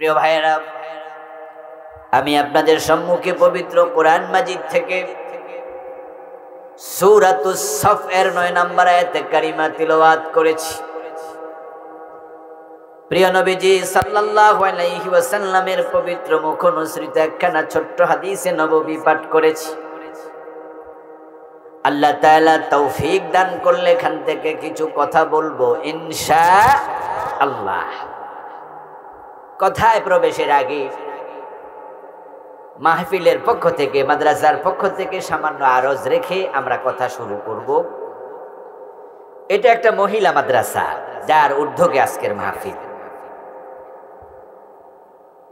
প্রিয় ভাইয়েরা, আমি আপনাদের সম্মুখে পবিত্র কোরআন মাজিদ থেকে সূরাতুস সফ এর 9 নম্বর আয়াতে কারিমা তিলাওয়াত করেছি। প্রিয় নবীজি সাল্লাল্লাহু আলাইহি ওয়াসাল্লামের পবিত্র মুখ অনুসৃত একখানা ছোট্ট হাদিসে নববী পাঠ করেছি। আল্লাহ তাআলা তৌফিক দান করলে এখান থেকে কিছু কথা বলবো ইনশাআল্লাহ। কথায় প্রবেশের আগে মাহফিলের পক্ষ থেকে, মাদ্রাসার পক্ষ থেকে সামান্য আরজ রেখে আমরা কথা শুরু করব। এটা একটা মহিলা মাদ্রাসা, যার উদ্যোগে আজকের মাহফিল।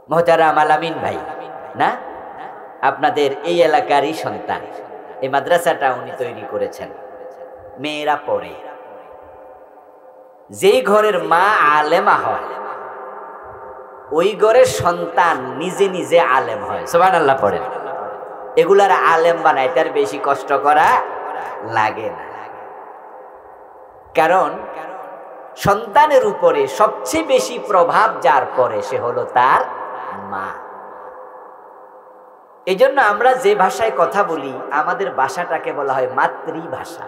মোহতারাম আলামিন ভাই না, আপনাদের এই এলাকারই সন্তান। এই মাদ্রাসাটা উনি তৈরি করেছেন। মেয়েরা পড়ে, যেই ঘরের মা আলেমা হয় ওই ঘরের সন্তান নিজে নিজে আলেম হয়। সুবহানাল্লাহ পড়েন। এগুলার আলেম বানায় তার বেশি কষ্ট করা লাগে না, কারণ সন্তানের উপরে সবচেয়ে বেশি প্রভাব যার পড়ে সে হলো তার মা। এই জন্য আমরা যে ভাষায় কথা বলি, আমাদের ভাষাটাকে বলা হয় মাতৃভাষা।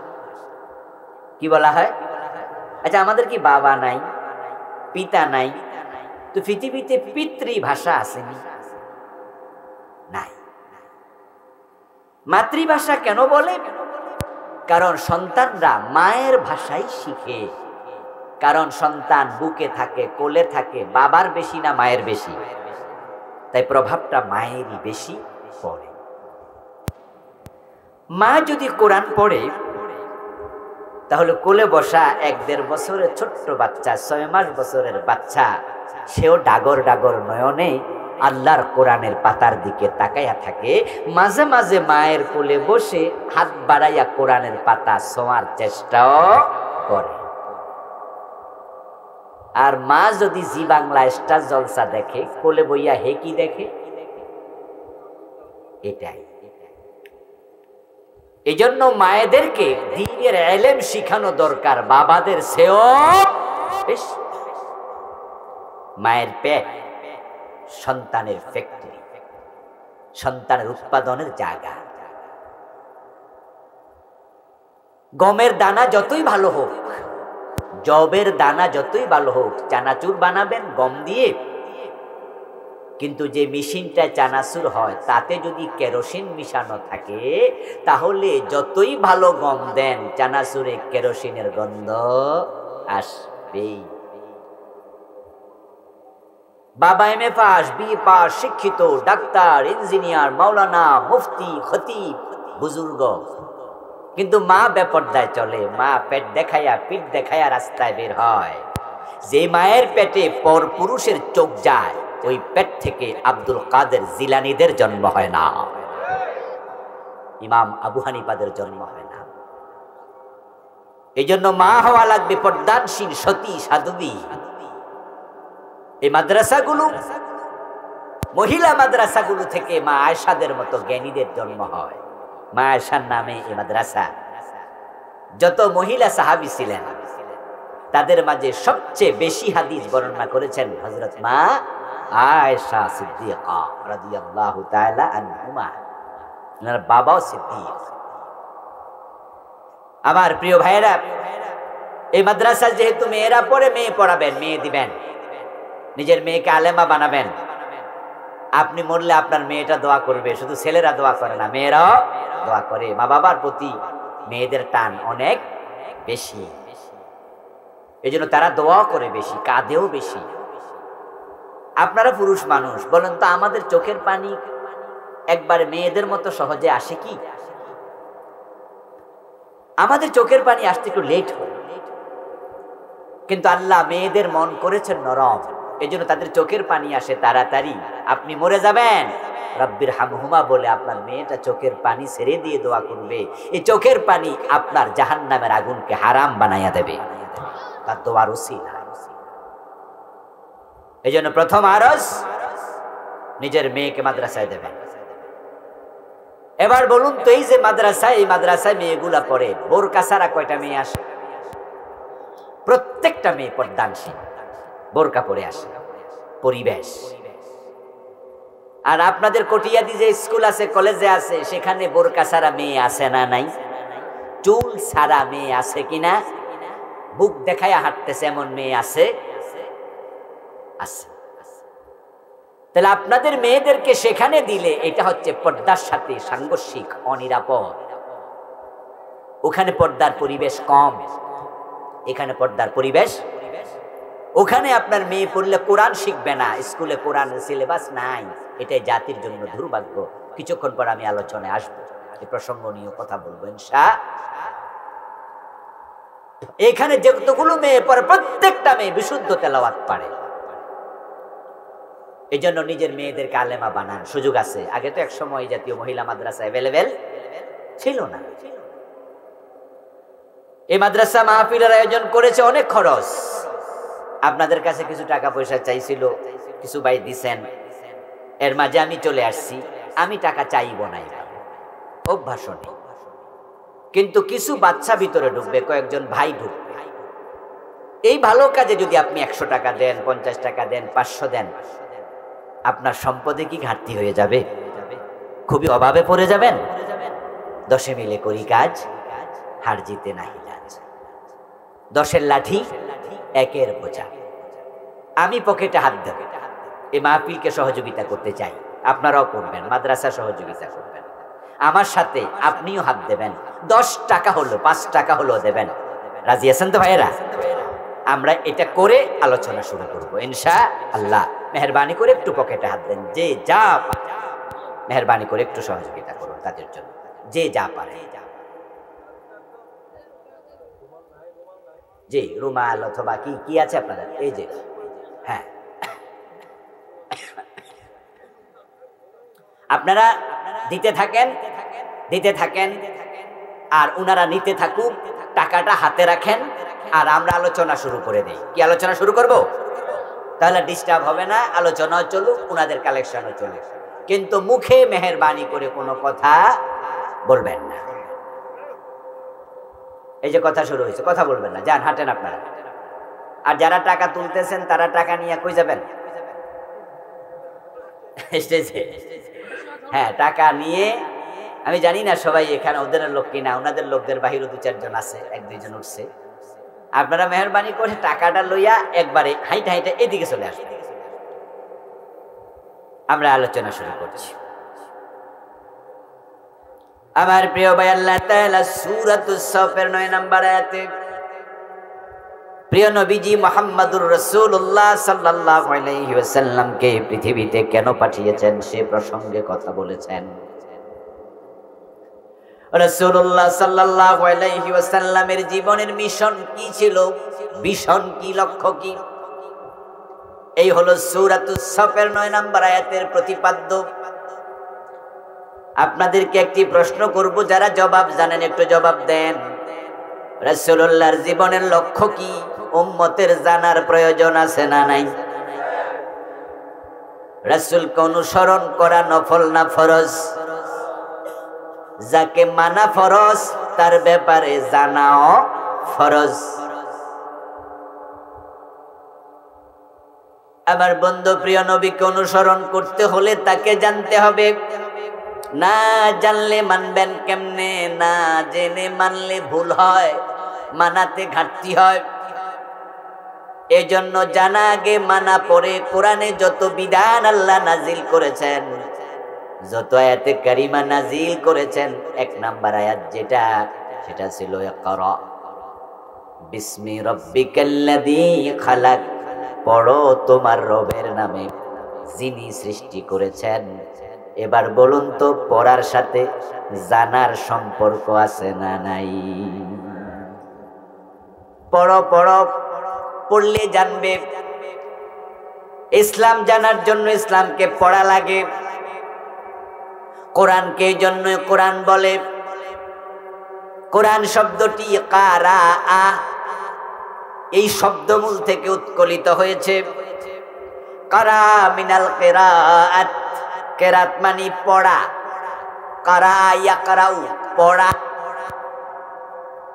কি বলা হয়? আচ্ছা, আমাদের কি বাবা নাই, পিতা নাই? তো পৃথিবীতে পিতৃভাষা আসেনি? নাই। মাতৃভাষা কেন বলে? কারণ সন্তানরা মায়ের ভাষাই শিখে। কারণ সন্তান বুকে থাকে, কোলে থাকে, বাবার বেশি না মায়ের বেশি? তাই প্রভাবটা মায়েরই বেশি পড়ে। মা যদি কোরআন পড়ে, তাহলে কোলে বসা 1-1.5 বছরের ছোট্ট বাচ্চা, 6 বছরের বাচ্চা, সেও ডাগর ডাগর নয়নে আল্লাহর কোরআনের পাতার দিকে তাকাইয়া থাকে। মাঝে মাঝে মায়ের কোলে বসে হাত বাড়াইয়া কোরআনের পাতা ছোঁয়ার চেষ্টাও করে। আর মা যদি জি বাংলা স্টার জলসা দেখে, কোলে বইয়া হে কি দেখে? এটাই। এই জন্য মায়েদেরকে দ্বীনের ইলম শিখানো দরকার বাবাদের চেয়েও বেশি। মায়ের পেট সন্তানের ফ্যাক্টরি, সন্তানের উৎপাদনের জায়গা। গমের দানা যতই ভালো হোক, জবের দানা যতই ভালো হোক, চানাচুর বানাবেন গম দিয়ে, কিন্তু যে মেশিনটা চানাচুর হয় তাতে যদি কেরোসিন মিশানো থাকে, তাহলে যতই ভালো গম দেন, চানাচুরে কেরোসিনের গন্ধ আসবেই। বাবা M A pass, B pass, শিক্ষিত, ডাক্তার, ইঞ্জিনিয়ার, মাওলানা, মুফতি, খতিব, বুজুর্গ, কিন্তু মা বেপরদায় চলে। মা পেট দেখাইয়া, পিঠ দেখাইয়া রাস্তায় বের হয়। যে মায়ের পেটে পর পুরুষের চোখ যায়, ওই পেট থেকে আব্দুল কাদের জিলানীদের জন্ম হয় না, ইমাম আবু হানিফাদের জন্ম হয় না। এই জন্য মা হওয়া লাগবে পর্দানশীল, সতী, সাধবী। এই মাদ্রাসাগুলো, মহিলা মাদ্রাসাগুলো থেকে মা আয়েশাদের মতো জ্ঞানীদের জন্ম হয়। মা আয়েশার নামে এই মাদ্রাসা। যত মহিলা সাহাবী ছিলেন, তাদের মাঝে সবচেয়ে বেশি হাদিস বর্ণনা করেছেন হযরত মা আয়েশা সিদ্দিকা রাদিয়াল্লাহু তাআলা আনহুমা। ওনার বাবাও সিদ্দিক। আমার প্রিয় ভাইয়েরা, এই মাদ্রাসা যেহেতু মেয়েরা পড়ে, মেয়ে পড়াবেন, মেয়ে দিবেন, নিজের মেয়েকে আলেমা বানাবেন। আপনি মরলে আপনার মেয়েটা দোয়া করবে। শুধু ছেলেরা দোয়া করে না, মেয়েরাও দোয়া করে। মা বাবার প্রতি মেয়েদের টান অনেক বেশি, এই জন্য তারা দোয়া করে বেশি, কাঁদেও বেশি। আপনারা পুরুষ মানুষ, বলেন তো আমাদের চোখের পানি একবার মেয়েদের মতো সহজে আসে কি? আমাদের চোখের পানি আসতে একটু লেট হয়, কিন্তু আল্লাহ মেয়েদের মন করেছেন নরম, এই জন্য তাদের চোখের পানি আসে তাড়াতাড়ি। আপনি মরে যাবেন, রব্বির হামহুমা বলে আপনার মেয়েটা চোখের পানি ছেড়ে দিয়ে দোয়া করবে। এই চোখের পানি আপনার জাহান্নামের আগুনকে হারাম বানাইয়া দেবে, তার দোয়ার উসিলা। এই জন্য প্রথম আরজ, নিজের মেয়েকে মাদ্রাসায় দেবেন। এবার বলুন তো, এই যে মাদ্রাসায়, এই মাদ্রাসায় মেয়েগুলা পড়ে, বোরকা ছাড়া কয়টা মেয়ে আসে? প্রত্যেকটা মেয়ে পর্দানশীল, বোরকা পরে আসে। পরিবেশ, আর আপনাদের কটিয়াদি যে স্কুল আছে, কলেজে আছে, সেখানে বোরকা ছাড়া মেয়ে আছে না নাই? চুল ছাড়া মেয়ে আছে কিনা? বুক দেখায় হাঁটতেছে এমন মেয়ে আছে? আছে। তাহলে আপনাদের মেয়েদেরকে সেখানে দিলে এটা হচ্ছে পর্দার সাথে সাংঘর্ষিক, অনিরাপদ। ওখানে পর্দার পরিবেশ কম, এখানে পর্দার পরিবেশ। ওখানে আপনার মেয়ে পড়লে কোরআন শিখবে না, স্কুলে কোরআনের সিলেবাস নাই। এটাই জাতির জন্য দুর্ভাগ্য। কিছুক্ষণ পর আমি আলোচনায় আসবো, এই প্রসঙ্গ নিয়ে কথা বলবো ইনশাআল্লাহ। এখানে যতগুলো মেয়ে পড়ে প্রত্যেকটা মেয়ে বিশুদ্ধ তেলাওয়াত পারে। এই জন্য নিজের মেয়েদেরকে আলেমা বানান, সুযোগ আছে। আগে তো এক সময় জাতীয় মহিলা মাদ্রাসা অ্যাভেলেবেল ছিল না। এই মাদ্রাসা মাহফিলের আয়োজন করেছে, অনেক খরচ। আপনাদের কাছে কিছু টাকা পয়সা চাইছিল, কিছু ভাই দিছেন, এর মাঝে আমি চলে আসছি। আমি টাকা চাইব না, অভ্যাস নেই। কিন্তু কিছু বাচ্চা ভিতরে ঢুকবে, কয়েকজন ভাই ঢুকবে। এই ভালো কাজে যদি আপনি 100 টাকা দেন, 50 টাকা দেন, 500 দেন, আপনার সম্পদে কি ঘাটতি হয়ে যাবে? খুবই অভাবে পড়ে যাবেন? 10 মিলে করি কাজ, হার জিতে নাহি লাজ। 10-এর লাঠি 1-এর বোঝা। আমি পকেটে হাত দেব, এই মাহফিলকে সহযোগিতা করতে চাই। আপনারাও করবেন, মাদ্রাসা সহযোগিতা করবেন। আমার সাথে আপনিও হাত দেবেন। 10 টাকা হলো, 5 টাকা হলো দেবেন। রাজি আছেন তো ভাইয়েরা? আমরা এটা করে আলোচনা শুরু করবো ইনশাআল্লাহ। মেহরবানি করে একটু পকেটে হাত দেন, যে যা পারে। মেহরবানি করে একটু সহযোগিতা করুন তাদের জন্য, যে যা পারে। জি, রুমাল অথবা কি কি আছে আপনাদের? এই যে, হ্যাঁ, আপনারা দিতে থাকেন, দিতে থাকেন, আর উনারা নিতে থাকুক। টাকাটা হাতে রাখেন, আর আমরা আলোচনা শুরু করে দেই। কি আলোচনা শুরু করব? তাহলে ডিস্টার্ব হবে না, আলোচনাও চলুক, উনাদের কালেকশনও চলুক। কিন্তু মুখে মেহরবানি করে কোনো কথা বলবেন না। এই যে কথা শুরু হয়েছে, কথা বলবেন না, যান হাঁটেন আপনারা। আর যারা টাকা তুলতেছেন তারা টাকা নিয়ে কই যাবেন? স্টেজে। হ্যাঁ, টাকা নিয়ে। আমি জানি না সবাই এখানে ওদের লোক কিনা, ওনাদের লোকদের বাহিরে 2-4 জন আছে, 1-2 জন উঠছে। আপনারা মেহরবানি করে টাকাটা লইয়া একবারে হাইটা হাইটা এদিকে চলে আসবেন। আমরা আলোচনা শুরু করছি। আমার প্রিয় ভাই, আল্লাহ তাআলা সূরাতুস সাফের 9 নম্বর আয়াতে প্রিয় নবীজি মুহাম্মদুর রাসূলুল্লাহ সাল্লাল্লাহু আলাইহি ওয়াসাল্লামকে পৃথিবীতে কেন পাঠিয়েছেন সে প্রসঙ্গে কথা বলেছেন। রাসূলুল্লাহ সাল্লাল্লাহু আলাইহি ওয়াসাল্লামের জীবনের মিশন কি ছিল, ভিশন কি, লক্ষ্য কি, এই হলো সূরাতুস সাফের 9 নম্বর আয়াতের প্রতিপাদ্য। আপনাদেরকে একটি প্রশ্ন করব, যারা জবাব জানেন একটু জবাব দেন। রাসূলুল্লাহর জীবনের লক্ষ্য কি উম্মতের জানার প্রয়োজন আছে না নাই? রাসূলকে অনুসরণ করা নফল না ফরজ? যাকে মানা ফরজ তার ব্যাপারে জানাও ফরজ। আমার বন্ধু, প্রিয় নবীকে অনুসরণ করতে হলে তাকে জানতে হবে। না জানলে মানবেন কেমনে? না জেনে মানলে ভুল হয়, মানাতে ঘাটতি হয়। এজন্য জানা আগে, মানা পরে। কোরআনে যত বিধান আল্লাহ নাজিল করেছেন, যত আয়াতে কারিমা নাজিল করেছেন, 1 নাম্বার আয়াত যেটা, সেটা ছিল ইকরা বিসমি রাব্বিকাল্লাযী খালাক। পড়ো তোমার রবের নামে, যিনি সৃষ্টি করেছেন। এবার বলুন তো, পড়ার সাথে জানার সম্পর্ক আছে না নাই? পড়ো পড়ো, পড়লে জানবে। ইসলাম জানার জন্য ইসলামকে পড়া লাগে। কোরআনকে এই জন্য কোরআন বলে। কোরআন শব্দটি কারা, এই শব্দমূল থেকে উৎকলিত হয়েছে। কারা মিনাল কিরাআত, কিরাত মানে পড়া। কারা ইয়াকরাউ, পড়া।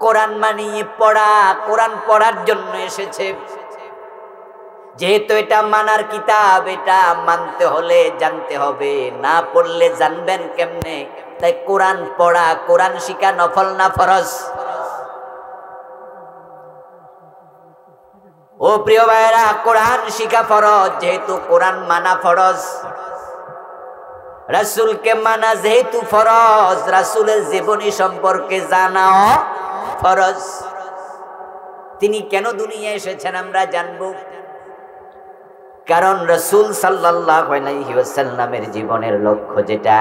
কোরআন মানে পড়া, কোরআন পড়ার জন্য এসেছে। যেহেতু এটা মানার কিতাব, এটা মানতে হলে জানতে হবে, না পড়লে জানবেন কেমনে? তাই কোরআন পড়া, কোরআন শিখা নফল না ফরজ? ও প্রিয় ভাইরা, কোরআন শিখা ফরজ, যেহেতু কোরআন মানা ফরজ। রাসূলকে মানা যেহেতু ফরজ, রাসূলের জীবনী সম্পর্কে জানাও ফরজ। তিনি কেন দুনিয়ায় এসেছেন আমরা জানবো, কারণ রাসূল সাল্লাল্লাহু আলাইহি ওয়াসাল্লামের জীবনের লক্ষ্য যেটা,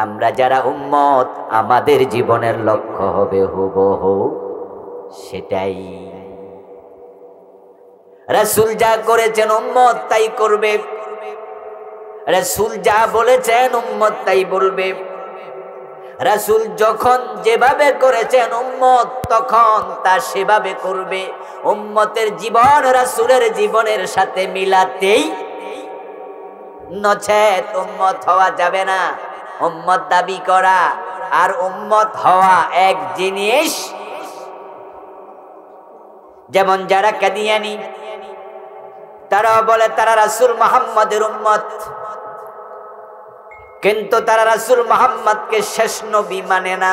আমরা যারা উম্মত আমাদের জীবনের লক্ষ্য হবে হুবহু সেটাই। রাসূল যা করেছেন উম্মত তাই করবে, রাসূল যা বলেছেন উম্মত তাই বলবে। রাসূল যখন যেভাবে করেছেন উম্মত তখন তা সেভাবে করবে। উম্মতের জীবন রাসূলের জীবনের সাথে মিলাতেই, নচেত উম্মত হওয়া যাবে না। উম্মত দাবি করা আর উম্মত হওয়া এক জিনিস। যেমন যারা কাদিয়ানী, তারা বলে তারা রাসূল মুহাম্মদের উম্মত, কিন্তু তারা রাসূল মুহাম্মদকে শেষ নবী মানে না।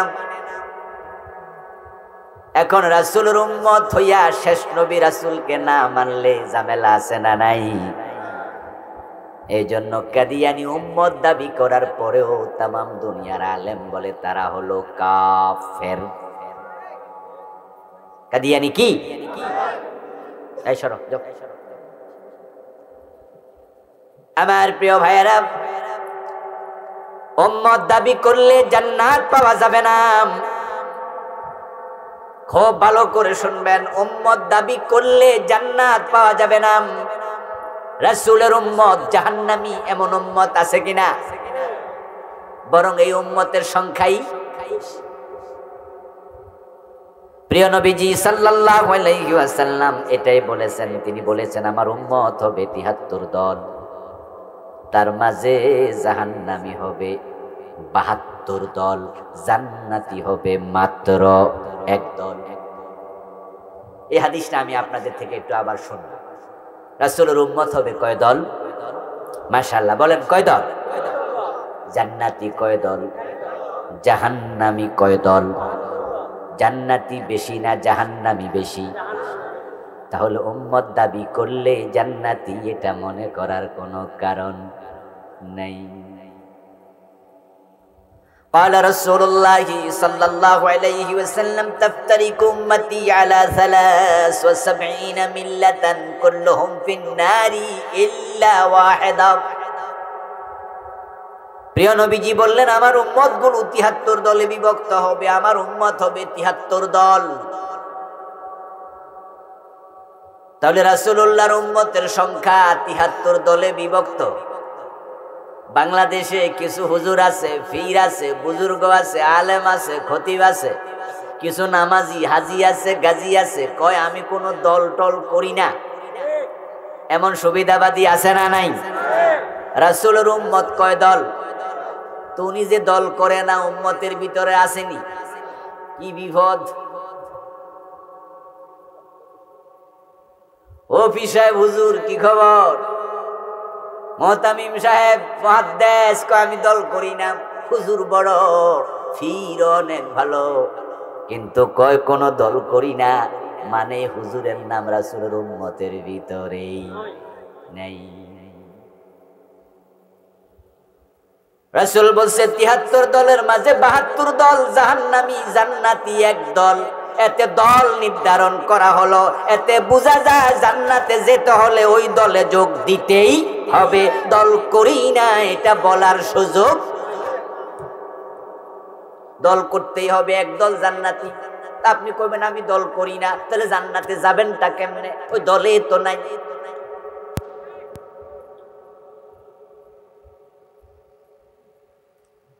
এখন রাসূলের উম্মত হইয়া শেষ নবী রাসূলকে না মানলে ঝামেলা আছে না নাই? এই জন্য কাদিয়ানী উম্মত দাবি করার পরেও তামাম দুনিয়ার আলেম বলে তারা হলো কাফের। কাদিয়ানী কি? এই সরো যাও। আমার প্রিয় ভাইয়েরা, উম্মত দাবি করলে জান্নাত পাওয়া যাবে না। খুব ভালো করে শুনবেন, উম্মত দাবি করলে জান্নাত পাওয়া যাবে না। রাসূলের উম্মত জাহান্নামী এমন উম্মত আছে কিনা? বরং এই উম্মতের সংখ্যাই। প্রিয় নবীজি সাল্লাল্লাহু আলাইহি ওয়াসাল্লাম এটাই বলেছেন। তিনি বলেছেন আমার উম্মত হবে ৭৩ দল, তার মাঝে জাহান্নামী হবে ৭২ দল, জান্নাতি হবে মাত্র ১ দল। এই হাদিসটা আমি আপনাদের থেকে একটু আবার শুনব। রাসূলের উম্মত হবে কয় দল? মাশাআল্লাহ, বলেন কয় দল? জান্নাতি কয় দল? জাহান্নামী কয় দল? জান্নাতি বেশি না জাহান্নামী বেশি? তাহলে উম্মত দাবি করলে জান্নাতি, এটা মনে করার কোনো কারণ নাই। قال رسول الله صلى الله عليه وسلم تفترق أمتي على 73 ملة كلهم في النار إلا واحدة। প্রিয় নবীজি বললেন আমার উম্মত গুলো ৭৩ দলে বিভক্ত হবে, আমার উম্মত হবে ৭৩ দল। তাহলে রাসূলুল্লাহর উম্মতের সংখ্যা ৭৩ দলে বিভক্ত। বাংলাদেশে কিছু হুজুর আছে, পীর আছে, বুজুর্গ আছে, আলেম আছে, খতিব আছে, কিছু নামাজি হাজি আছে, গাজী আছে, কয় আমি কোনো দল টল করি না। এমন সুবিধাবাদী আছে না নাই? রাসূলের উম্মত কয় দল? তো উনি যে দল করে না উম্মতের ভিতরে আসেনি, কি বিপদ! ও পীর সাহেব হুজুর কি খবর? মুহতামিম সাহেব মুহাদ্দিস কয় আমি দল করি না। হুজুর বড়, পীর অনেক ভালো, কিন্তু কয় কোন দল করি না, মানে হুজুরের নাম রাসূলের উম্মতের ভিতরেই নেই। রাসূল বলছে ৭৩ দলের মাঝে ৭২ দল জাহান্নামী, জান্নাতি ১ দল। এতে দল নির্ধারণ করা হলো, এতে বোঝা যায় জান্নাতে যেতে হলে ওই দলে যোগ দিতেই হবে। দল করি না এটা বলার সুযোগ, দল করতেই হবে। ১ দল জান্নাতি। আপনি কইবেন আমি দল করি না, তাহলে জান্নাতে যাবেনটা কেমনে? ওই দলে তো নাই।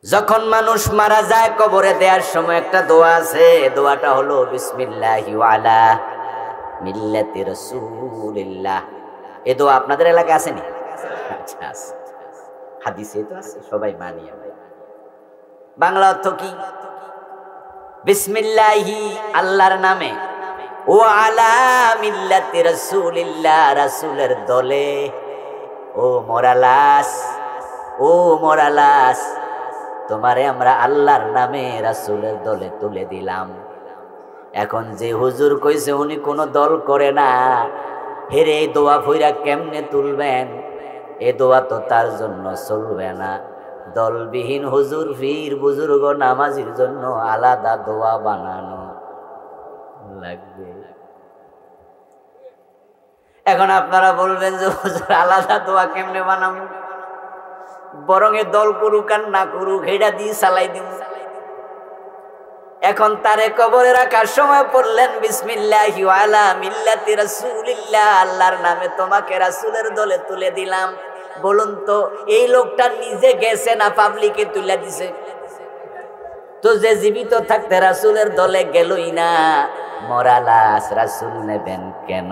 যখন মানুষ মারা যায় কবরে দেওয়ার সময় একটা দোয়া আছে, দোয়াটা হলো বিসমিল্লাহি ওয়া আলা মিল্লাতি রাসূলিল্লাহ। এই দোয়া আপনাদের এলাকায় আসেনি? আচ্ছা আছে, হাদিসে তো আছে, সবাই মানি আমরা। বাংলা অর্থ কি? বিসমিল্লাহি আল্লাহর নামে, ও আলা মিল্লাতি রাসূলিল্লাহ, রাসূলের দলে। ও মোরালাস, ও মোরালাস, তোমারে আমরা আল্লাহর নামে রাসূলের দলে তুলে দিলাম। এখন যে হুজুর কইছে উনি কোনো দল করে না, হেরে এই দোয়া ফইরা কেমনে তুলবেন? এ দোয়া তো তার জন্য চলবে না। দলবিহীন হুজুর, পীর, বুজুর্গ, নামাজির জন্য আলাদা দোয়া বানানো লাগবে। এখন আপনারা বলবেন যে হুজুর আলাদা দোয়া কেমনে বানাবো? বরং এ দল করুক আর না করুক, হেডা দিয়ে চালাই দিব। এখন তারে কবরে রাখার সময় পড়লেন বিসমিল্লাহি ওয়া আলা মিল্লাতি রাসূলিল্লাহ, আল্লাহর নামে তোমাকে রাসূলের দলে তুলে দিলাম। বলুন তো এই লোকটা নিজে গেছে না পাবলিকে তুলে দিছে? তো যে জীবিত থাকতে রাসূলের দলে গেলই না, মরালাস রাসূল নেবেন কেন?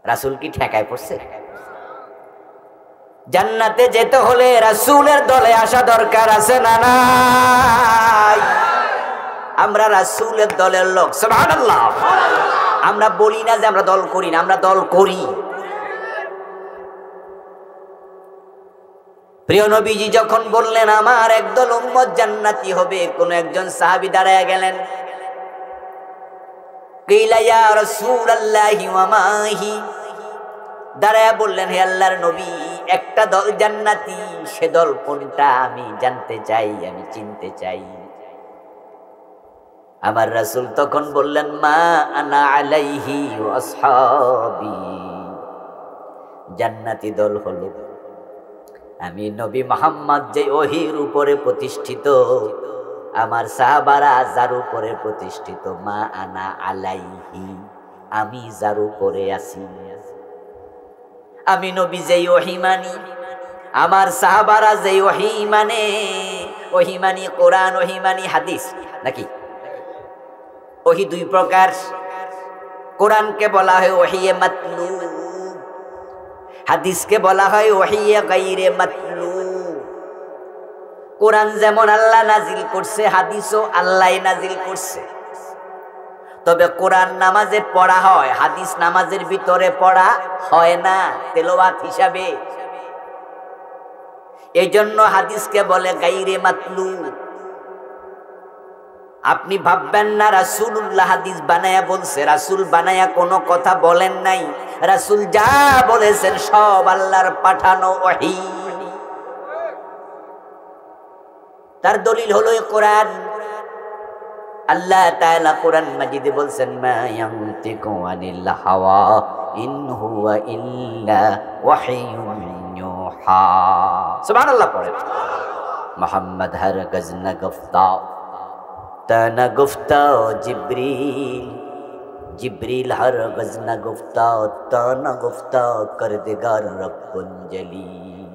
রাসূল কি ঠেকায় পড়ছে? জান্নাতে যেতে হলে রাসূলের দলে আসা দরকার আছে না নাই? আমরা রাসূলের দলের লোক, সুবহানাল্লাহ। আমরা বলি না যে আমরা দল করি না, আমরা দল করি। প্রিয় নবীজি যখন বললেন আমার একদল উম্মত জান্নাতি হবে, কোন একজন সাহাবী দাঁড়ায় গেলেন। কিলা ইয়া রাসূলুল্লাহি ওয়া মাহি, দাঁড়ায় বললেন হে আল্লাহর নবী, একটা দল জান্নাতি, সে দল কোনটা আমি জানতে চাই, আমি চিনতে চাই। আমার রাসূল তখন বললেন মা আনা আলাইহি ওয়া আসহাবি, জান্নাতি দল হলো আমি নবী মুহাম্মদ যে ওহীর উপরে প্রতিষ্ঠিত, আমার সাহাবারা যার উপরে প্রতিষ্ঠিত। মা আনা আলাইহি, আমি যার উপরে আছি। আমি নবী যেই ওহী মানি, আমার সাহাবারা যেই ওহী মানে, ওহী মানি কোরআন, ওহী মানি হাদিস। নাকি ওহী দুই প্রকার। কোরআনকে বলা হয় ওহিয়ে মাতলু, হাদিসকে বলা হয় ওহিয়ে গায়রে মাতলু। কোরআন যেমন আল্লাহ নাজিল করছে, হাদিসও আল্লাহ নাজিল করছে। তবে কোরআন নামাজে পড়া হয়, হাদিস নামাজের ভিতরে পড়া হয় না তেলাওয়াত হিসাবে। এই জন্য হাদিসকে বলে গায়রে মাতলু। আপনি ভাববেন না রাসূলুল্লাহ হাদিস বানায়া বলছে, রাসূল বানায়া কোনো কথা বলেন নাই। রাসূল যা বলেছেন সব আল্লাহর পাঠানো ওহী। তার দলিল হলো কোরআন। আল্লাহ তাআলা কোরআন মাজিদে বলছেন মা ইয়ানতিকু আনিল হাওয়া ইন হুয়া ইল্লা ওয়াহিয়ুন ইউহা। সুবহানাল্লাহ পড়েন। মুহাম্মদ হরগজ না গুফতা, तना गुफ्ता जिब्रील, जिब्रील हरगज न गुफ्ता, तना गुफ्ता करदेगार रब्बुल जलील।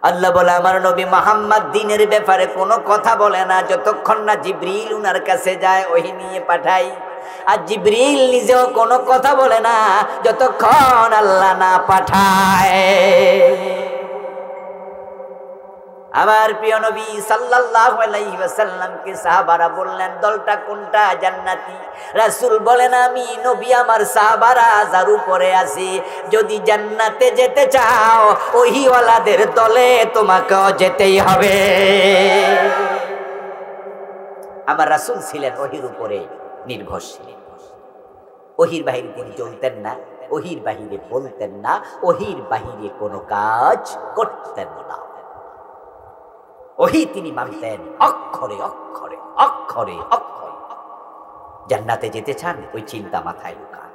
আল্লাহ বলে আমার নবী মুহাম্মদ দ্বীনের ব্যাপারে কোনো কথা বলে না যতক্ষণ না জিব্রিল উনার কাছে যায়, ওহী নিয়ে পাঠাই। আর জিব্রিল নিজেও কোনো কথা বলে না যতক্ষণ আল্লাহ না পাঠায়। আমার প্রিয় নবী সাল্লাল্লাহু আলাইহি ওয়াসাল্লামকে সাহাবারা বললেন দলটা কোনটা জান্নাতি? রাসূল বলেন আমি নবী আমার সাহাবারা যার উপরে আছি, যদি জান্নাতে যেতে চাও ওহীওয়ালাদের দলে তোমাকেও যেতেই হবে। আমার রাসূল ছিলেন ওহীর উপরে নির্ভরশীল। ওহীর বাহিরে তিনি চলতেন না, ওহীর বাহিরে বলতেন না, ওহীর বাহিরে কোনো কাজ করতেন না। ওহী তিনি মানতেন অক্ষরে অক্ষরে অক্ষরে অক্ষরে। জান্নাতে যেতে চান ওই চিন্তা মাথায় লুকান।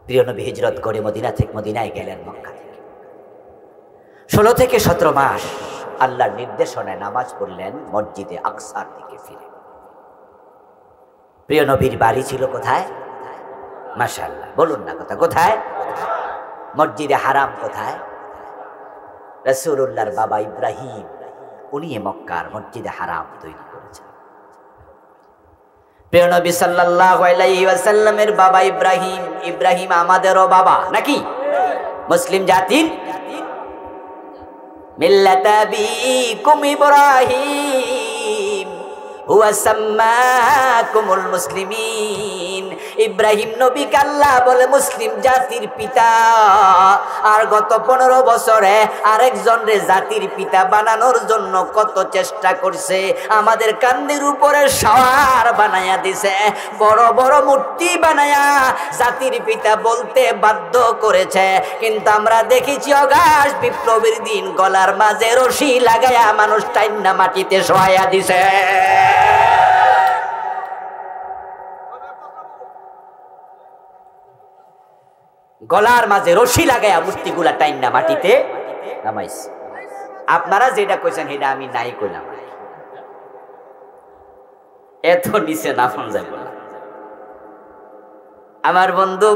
প্রিয় নবী হিজরত করে মদিনায় গেলেন মক্কা থেকে। 16 থেকে 17 মাস আল্লাহর নির্দেশনায় নামাজ পড়লেন মসজিদে আকসার দিকে ফিরে। প্রিয় নবীর বাড়ি ছিল কোথায়? মাশাআল্লাহ বলুন না কথা, কোথায়? মসজিদে হারাম কোথায়? রাসূলুল্লাহর বাবা ইব্রাহিম উনি মক্কার মসজিদে হারাম তৈরি করেছেন। প্রিয় নবী সাল্লাল্লাহু আলাইহি ওয়াসাল্লামের বাবা ইব্রাহিম, ইব্রাহিম আমাদেরও বাবা নাকি? মুসলিম জাতির মিল্লাত আবিকুম ইব্রাহিম হুয়া সাম্মাকুমুল মুসলিমিন। ইব্রাহিম নবীকে আল্লাহ বলে মুসলিম জাতির পিতা। আর গত 15 বছরে আরেকজন রে জাতির পিতা বানানোর জন্য কত চেষ্টা করছে। আমাদের কান্দের উপরে সওয়ার বানায়া দিছে, বড় বড় মূর্তি বানায়া জাতির পিতা বলতে বাধ্য করেছে। কিন্তু আমরা দেখেছি অগাস্ট বিপ্লবের দিন গলার মাঝে রশি লাগায়া মানুষ টাইন্না মাটিতে শোয়াইয়া দিছে। গলার মাঝে রশি লাগায়া মূর্তিগুলা টাইন্না মাটিতে নামাইছে। আপনারা যেটা কইছেন সেটা আমি নাই কইলাম, এত নিচে নামান যাইব না। আমার বন্ধু,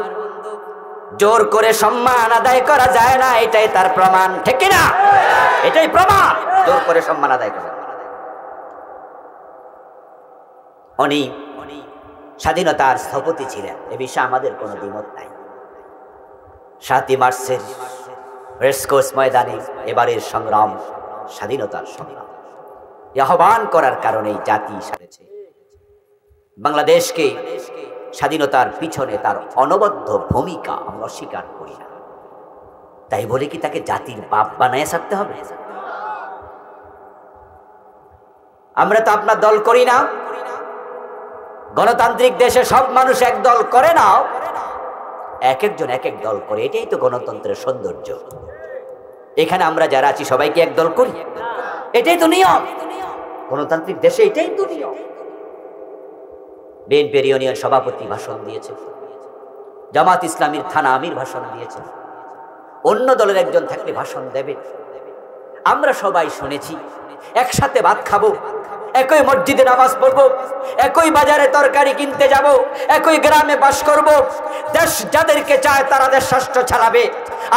জোর করে সম্মান আদায় করা যায় না, এটাই তার প্রমাণ, ঠিক না? এটাই প্রমাণ, জোর করে সম্মান আদায় করা। উনি স্বাধীনতার স্থপতি ছিলেন, এ বিষয়ে আমাদের কোনো দ্বিমত নাই। 7ই মার্চের রেসকোর্স ময়দানে এবারের সংগ্রাম স্বাধীনতার সংগ্রাম আহ্বান করার কারণেই জাতি সারেছে। বাংলাদেশকে স্বাধীনতার পিছনে তার অনবদ্য ভূমিকা আমরা অস্বীকার করি না। তাই বলে কি তাকে জাতির বাপ বানায় থাকতে হবে? আমরা তো আপনার দল করি না। গণতান্ত্রিক দেশে সব মানুষ এক দল করে না, এক একজন এক এক দল করে। এটাই তো গণতন্ত্রের সৌন্দর্য। এখানে আমরা যারা আছি সবাইকে এক দল করি, এটাই তো নিয়ম। গণতান্ত্রিক দেশে এটাই তো নিয়ম। বিএনপির ইউনিয়ন সভাপতি ভাষণ দিয়েছে, জামাত ইসলামীর থানা আমির ভাষণ দিয়েছে, অন্য দলের একজন থাকলে ভাষণ দেবে। আমরা সবাই শুনেছি। একসাথে ভাত খাবো, একই মসজিদে নামাজ পড়বো, একই বাজারে তরকারি কিনতে যাব, একই গ্রামে বাস করব। দেশ যাদেরকে চায় তারা দেশ রাষ্ট্র চালাবে,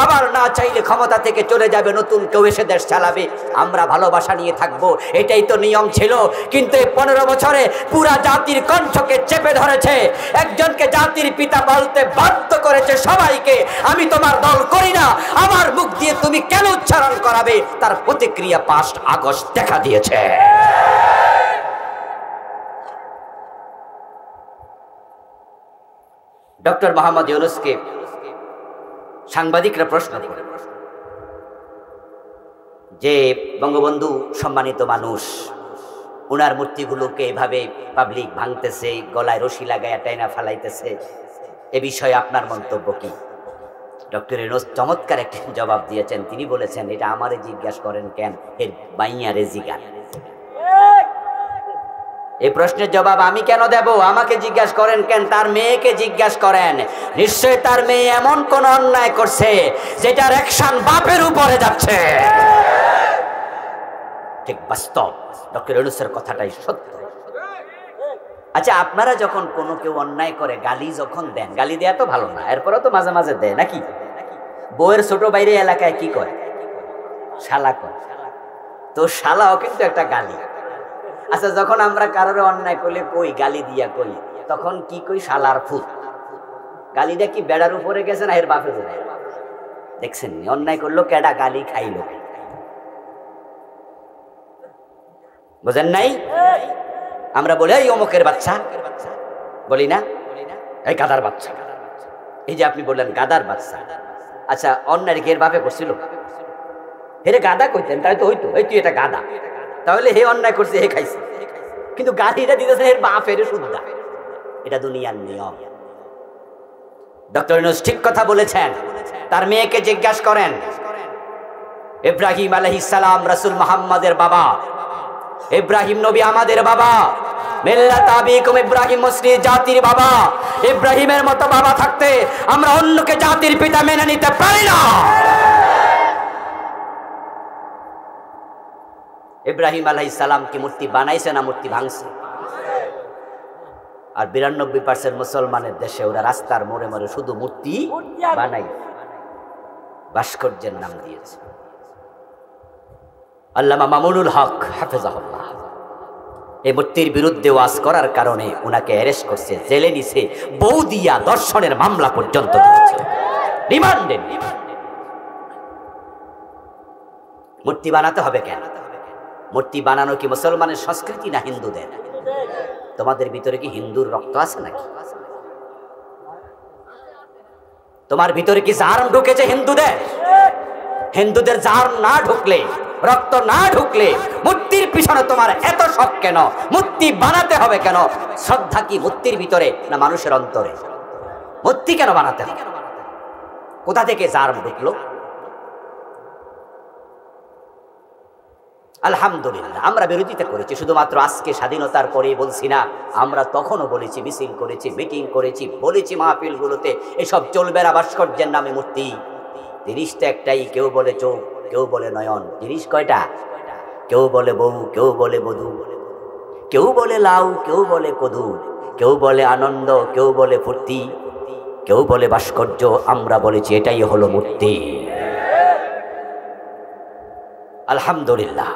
আবার না চাইলে ক্ষমতা থেকে চলে যাবে, নতুন কেউ এসে দেশ চালাবে। আমরা ভালোবাসা নিয়ে থাকবো, এটাই তো নিয়ম ছিল। কিন্তু এই 15 বছরে পুরা জাতির কণ্ঠকে চেপে ধরেছে, একজনকে জাতির পিতা বলতে বাধ্য করেছে সবাইকে। আমি তোমার দল করি না, আমার মুখ দিয়ে তুমি কেন উচ্চারণ করাবে? তার প্রতিক্রিয়া 5 আগস্ট দেখা দিয়েছে। ডক্টর মোহাম্মদ ইউনূসকে সাংবাদিকরা প্রশ্ন করে যে বঙ্গবন্ধু সম্মানিত মানুষ, উনার মূর্তিগুলোকে এভাবে পাবলিক ভাঙতেছে, গলায় রশি লাগায় টাইনা ফালাইতেছে, এ বিষয়ে আপনার মন্তব্য কি? ডক্টর ইউনূস চমৎকার একটি জবাব দিয়েছেন। তিনি বলেছেন, এটা আমারে জিজ্ঞাসা করেন কেন, এর বাইয়ারে জিগান। এই প্রশ্নের জবাব আমি কেন দেব? আমাকে জিজ্ঞাসা করেন কেন? তার মেয়েকে জিজ্ঞাসা করেন। নিশ্চয় তার মেয়ে এমন কোন অন্যায় করছে যেটার অ্যাকশন বাপের উপরে যাচ্ছে। ঠিক বাস্তব, ডক্টর ইউনূসের কথাটাই সত্য। আচ্ছা, আপনারা যখন কোনো কেউ অন্যায় করে গালি যখন দেন, গালি দেয়া তো ভালো না, এরপরেও তো মাঝে মাঝে দেয় নাকি? বউয়ের ছোট বাইরে এলাকায় কি করে? শালা কয়। তো শালাও কিন্তু একটা গালি। আচ্ছা, যখন আমরা কারোর অন্যায় করলে কই গালি দিয়া কই, তখন কি কই? শালার ফুট। গালিটা কি বেড়ার উপরে গেছে না এর বাপের উপরে? দেখছেন, অন্যায় করলো কেডা, গালি খাইলো। বুঝেন নাই? আমরা বলি এই অমুকের বাচ্চা, বলি না এই গাদার বাচ্চা। এই যে আপনি বললেন গাদার বাচ্চা, আচ্ছা অন্যায় কি এর বাপে করছিল? হেরে গাদা কইতেন তাই তো হইতো, এই তুই এটা গাদা, তাহলে হে অন্যায় করছে, হে খাইছে। কিন্তু গালিটা দিতেছে এর বাপের সুদ্ধা। এটা দুনিয়ার নিয়ম। ডক্টর ইউনূস ঠিক কথা বলেছেন। তার মেয়েকে জিজ্ঞাসা করেন, ইব্রাহিম আলাইহিস সালাম রাসূল মুহাম্মাদের বাবা, ইব্রাহিম নবী আমাদের বাবা, মিল্লাত আবিকুম ইব্রাহিম, মুসলিম জাতির বাবা। ইব্রাহিমের মতো বাবা থাকতে আমরা অন্যকে জাতির পিতা মেনে নিতে পারি না। ইব্রাহিম আলাইহিস সালাম কি মূর্তি বানাইছে না মূর্তি ভাঙছে? আর 92% মুসলমানের দেশে ওরা রাস্তার মোড়ে মোড়ে শুধু মূর্তি বানাই, ভাস্কর্যের নাম দিয়েছে। আল্লামা মামুনুল হক হাফেজাহুল্লাহ এই মূর্তির বিরুদ্ধে ওয়াজ করার কারণে ওনাকে অ্যারেস্ট করছে, জেলে নিছে, বৌদিয়া দর্শনের মামলা পর্যন্ত দিয়েছে, রিমান্ডে। মূর্তি বানাতে হবে কেন? মূর্তি বানানো কি মুসলমানের সংস্কৃতি না হিন্দুদের? তোমাদের ভিতরে কি হিন্দুর রক্ত আছে নাকি? তোমার ভিতরে কি জার্ম ঢুকেছে হিন্দুদের? হিন্দুদের জার্ম না ঢুকলে, রক্ত না ঢুকলে মূর্তির পিছনে তোমার এত শখ কেন? মূর্তি বানাতে হবে কেন? শ্রদ্ধা কি মূর্তির ভিতরে না মানুষের অন্তরে? মূর্তি কেন বানাতে হবে? কোথা থেকে জার্ম ঢুকলো? আলহামদুলিল্লাহ, আমরা বিরোধিতা করেছি, শুধুমাত্র আজকে স্বাধীনতার পরেই বলছি না, আমরা তখনও বলেছি, মিছিল করেছি, মিটিং করেছি, বলেছি মাহফিলগুলোতে এসব চলবে না। ভাস্কর্যের নামে মূর্তি, জিনিসটা একটাই, কেউ বলে চোখ, কেউ বলে নয়ন। জিনিস কয়টা? কেউ বলে বউ, কেউ বলে বধূ, কেউ বলে লাউ, কেউ বলে কদু, কেউ বলে আনন্দ, কেউ বলে ফুর্তি, কেউ বলে ভাস্কর্য। আমরা বলেছি এটাই হলো মূর্তি। আলহামদুলিল্লাহ,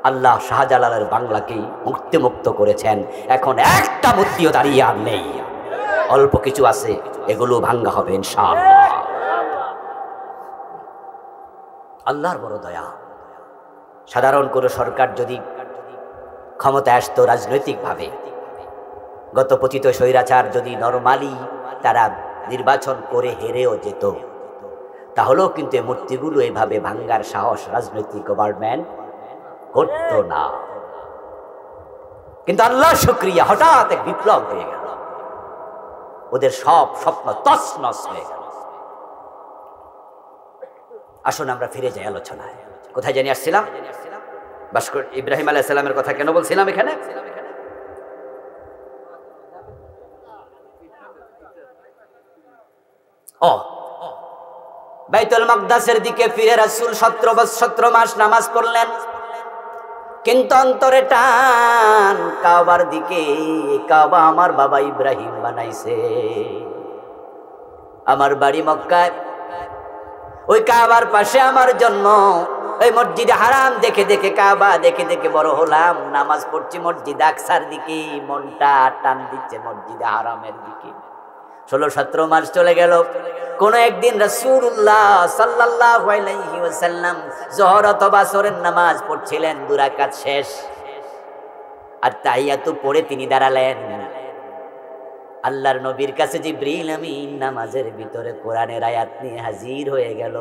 আল্লাহ শাহজালালের বাংলাকে মুক্তিমুক্ত করেছেন। এখন একটা মূর্তিও দাঁড়িয়ে আর নেই, অল্প কিছু আছে, এগুলো ভাঙ্গা হবে ইনশাআল্লাহ। আল্লাহর বড় দয়া। সাধারণ কোনো সরকার যদি ক্ষমতায় আসতো রাজনৈতিকভাবে, গত পতিত স্বৈরাচার যদি নরমালি তারা নির্বাচন করে হেরেও যেত, তাহলেও কিন্তু এই মূর্তিগুলো এভাবে ভাঙ্গার সাহস রাজনৈতিক গভর্নমেন্ট করত না। কিন্তু আল্লাহ শুকরিয়া, হঠাৎ এক বিপ্লব হয়ে গেল, ওদের সব স্বপ্ন তছনছ হয়ে গেল। আসুন আমরা ফিরে যাই আলোচনায়। কোথায় জানি আসছিলাম? ইব্রাহিম আলাইহিস সালামের কথা কেন বলছিলাম এখানে? ও, বাইতুল মাকদাসের দিকে ফিরে রাসূল 17 মাস নামাজ পড়লেন, কিন্তু অন্তরে টান কাবার দিকে। কাবা আমার বাবা ইব্রাহিম বানাইছে, আমার বাড়ি মক্কায়, ওই কাবার পাশে আমার জন্ম। ওই মসজিদে হারাম দেখে দেখে, কাবা দেখে দেখে বড় হলাম। নামাজ পড়ছি মসজিদ আকসার দিকে, মনটা টান দিচ্ছে মসজিদে হারামের দিকে। 16-17 মাস চলে গেল। কোন একদিন রাসূলুল্লাহ সাল্লাল্লাহু আলাইহি ওয়াসাল্লাম যোহর অথবা আসরের নামাজ পড়ছিলেন, 2 রাকাত শেষ, আর তাহিয়াতু পড়ে তিনি দাঁড়ালেন। আল্লাহর নবীর কাছে জিবরিল আমিন নামাজের ভিতরে কোরআনের আয়াত নিয়ে হাজির হয়ে গেল।